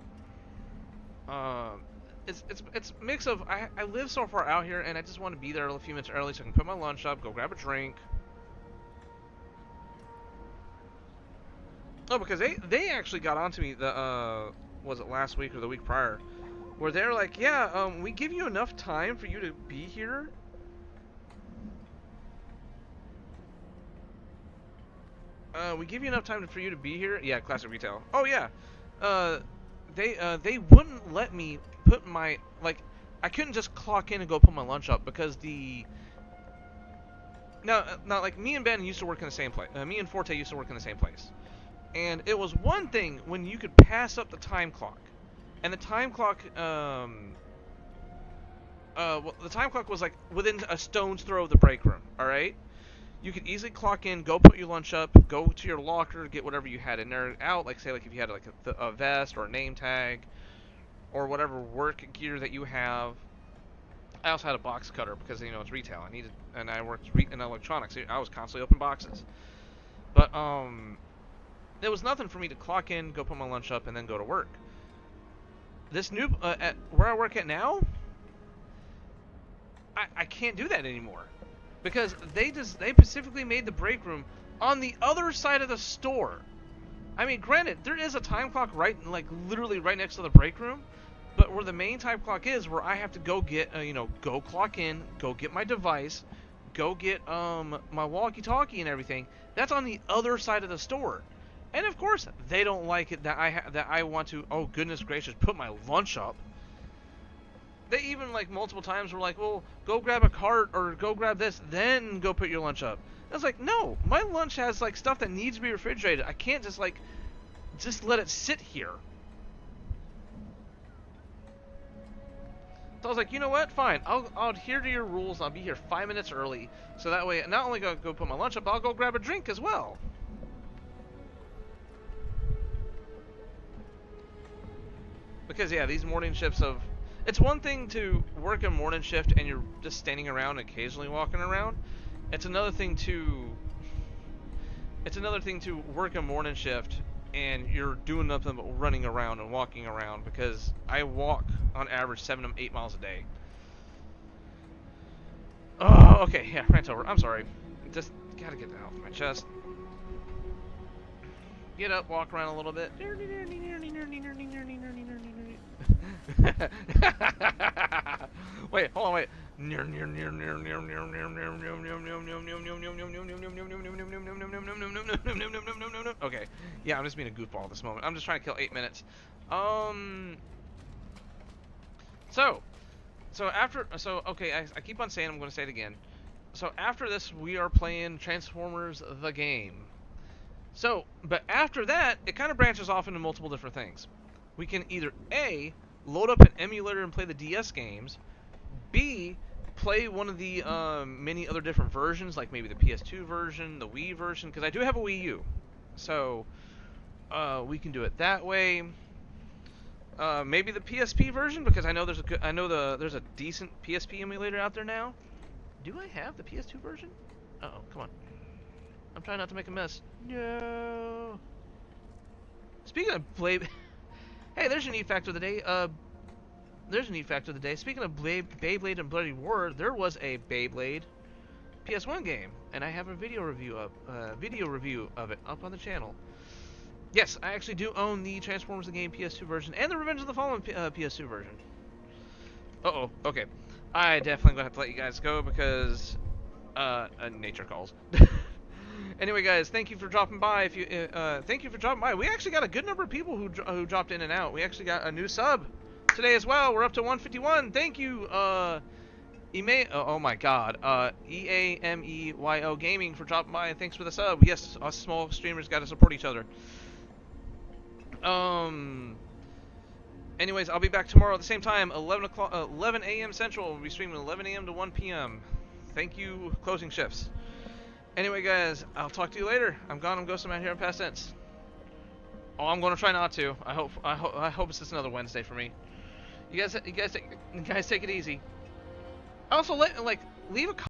It's a mix of I live so far out here and I just want to be there a few minutes early so I can put my lunch up, go grab a drink. Oh, because they actually got onto me was it last week or the week prior, where they're like, yeah, we give you enough time for you to be here. We give you enough time for you to be here. Yeah, classic retail. Oh yeah, they wouldn't let me put my, like, I couldn't just clock in and go put my lunch up because now like me and Ben used to work in the same place. Me and Forte used to work in the same place. And it was one thing when you could pass up the time clock. And the time clock, well, the time clock was like within a stone's throw of the break room, alright? You could easily clock in, go put your lunch up, go to your locker, get whatever you had in there out, like say like if you had like a vest or a name tag, or whatever work gear that you have. I also had a box cutter because, you know, it's retail. And I worked in electronics. I was constantly opening boxes. But, there was nothing for me to clock in, go put my lunch up, and then go to work. This new, at where I work at now, I can't do that anymore. Because they specifically made the break room on the other side of the store. I mean, granted, there is a time clock literally right next to the break room, but where the main time clock is, where I have to go get, go clock in, go get my device, go get, my walkie-talkie and everything, that's on the other side of the store. And of course, they don't like it that I want to, oh goodness gracious, put my lunch up. They even, like, multiple times were like, well, go grab a cart or go grab this, then go put your lunch up. I was like, no, my lunch has, like, stuff that needs to be refrigerated. I can't just, like, just let it sit here. So I was like, you know what? Fine. I'll adhere to your rules. I'll be here 5 minutes early. So that way, not only go put my lunch up, but I'll go grab a drink as well. Because, yeah, these morning shifts of... It's one thing to work a morning shift and you're just standing around and occasionally walking around. It's another thing to work a morning shift and you're doing nothing but running around and walking around, because I walk on average 7 to 8 miles a day. Oh, okay, yeah, rant over. I'm sorry. Just gotta get that off my chest. Get up, walk around a little bit. Wait, hold on, wait. Okay, yeah, I'm just being a goofball at this moment. I'm just trying to kill 8 minutes. Okay, I keep on saying, I'm going to say it again. So after this, we are playing Transformers the game. So, but after that, it kind of branches off into multiple different things. We can either A, load up an emulator and play the DS games, B, play one of the many other different versions, like maybe the PS2 version, the Wii version, because I do have a Wii U. So, we can do it that way. Maybe the PSP version, because I know there's a decent PSP emulator out there now. Do I have the PS2 version? Uh-oh, come on. I'm trying not to make a mess. No. Speaking of Blade... Hey, there's your neat fact of the day. Speaking of Beyblade and Bloody War, there was a Beyblade PS1 game, and I have a video review of it up on the channel. Yes, I actually do own the Transformers the Game PS2 version and the Revenge of the Fallen PS2 version. Uh-oh, okay. I definitely gonna have to let you guys go because nature calls. Anyway, guys, thank you for dropping by. If you thank you for dropping by. We actually got a good number of people who dropped in and out. We actually got a new sub today as well. We're up to 151. Thank you, oh my God, EAMEYO Gaming for dropping by, and thanks for the sub. Yes, us small streamers got to support each other. Anyways, I'll be back tomorrow at the same time, 11 a.m. Central. We'll be streaming 11 a.m. to 1 p.m. Thank you, closing shifts. Anyway, guys, I'll talk to you later. I'm gone. I'm ghosting out here in past tense. Oh, I'm gonna try not to. I hope it's just another Wednesday for me. You guys take it easy. Also, leave a comment.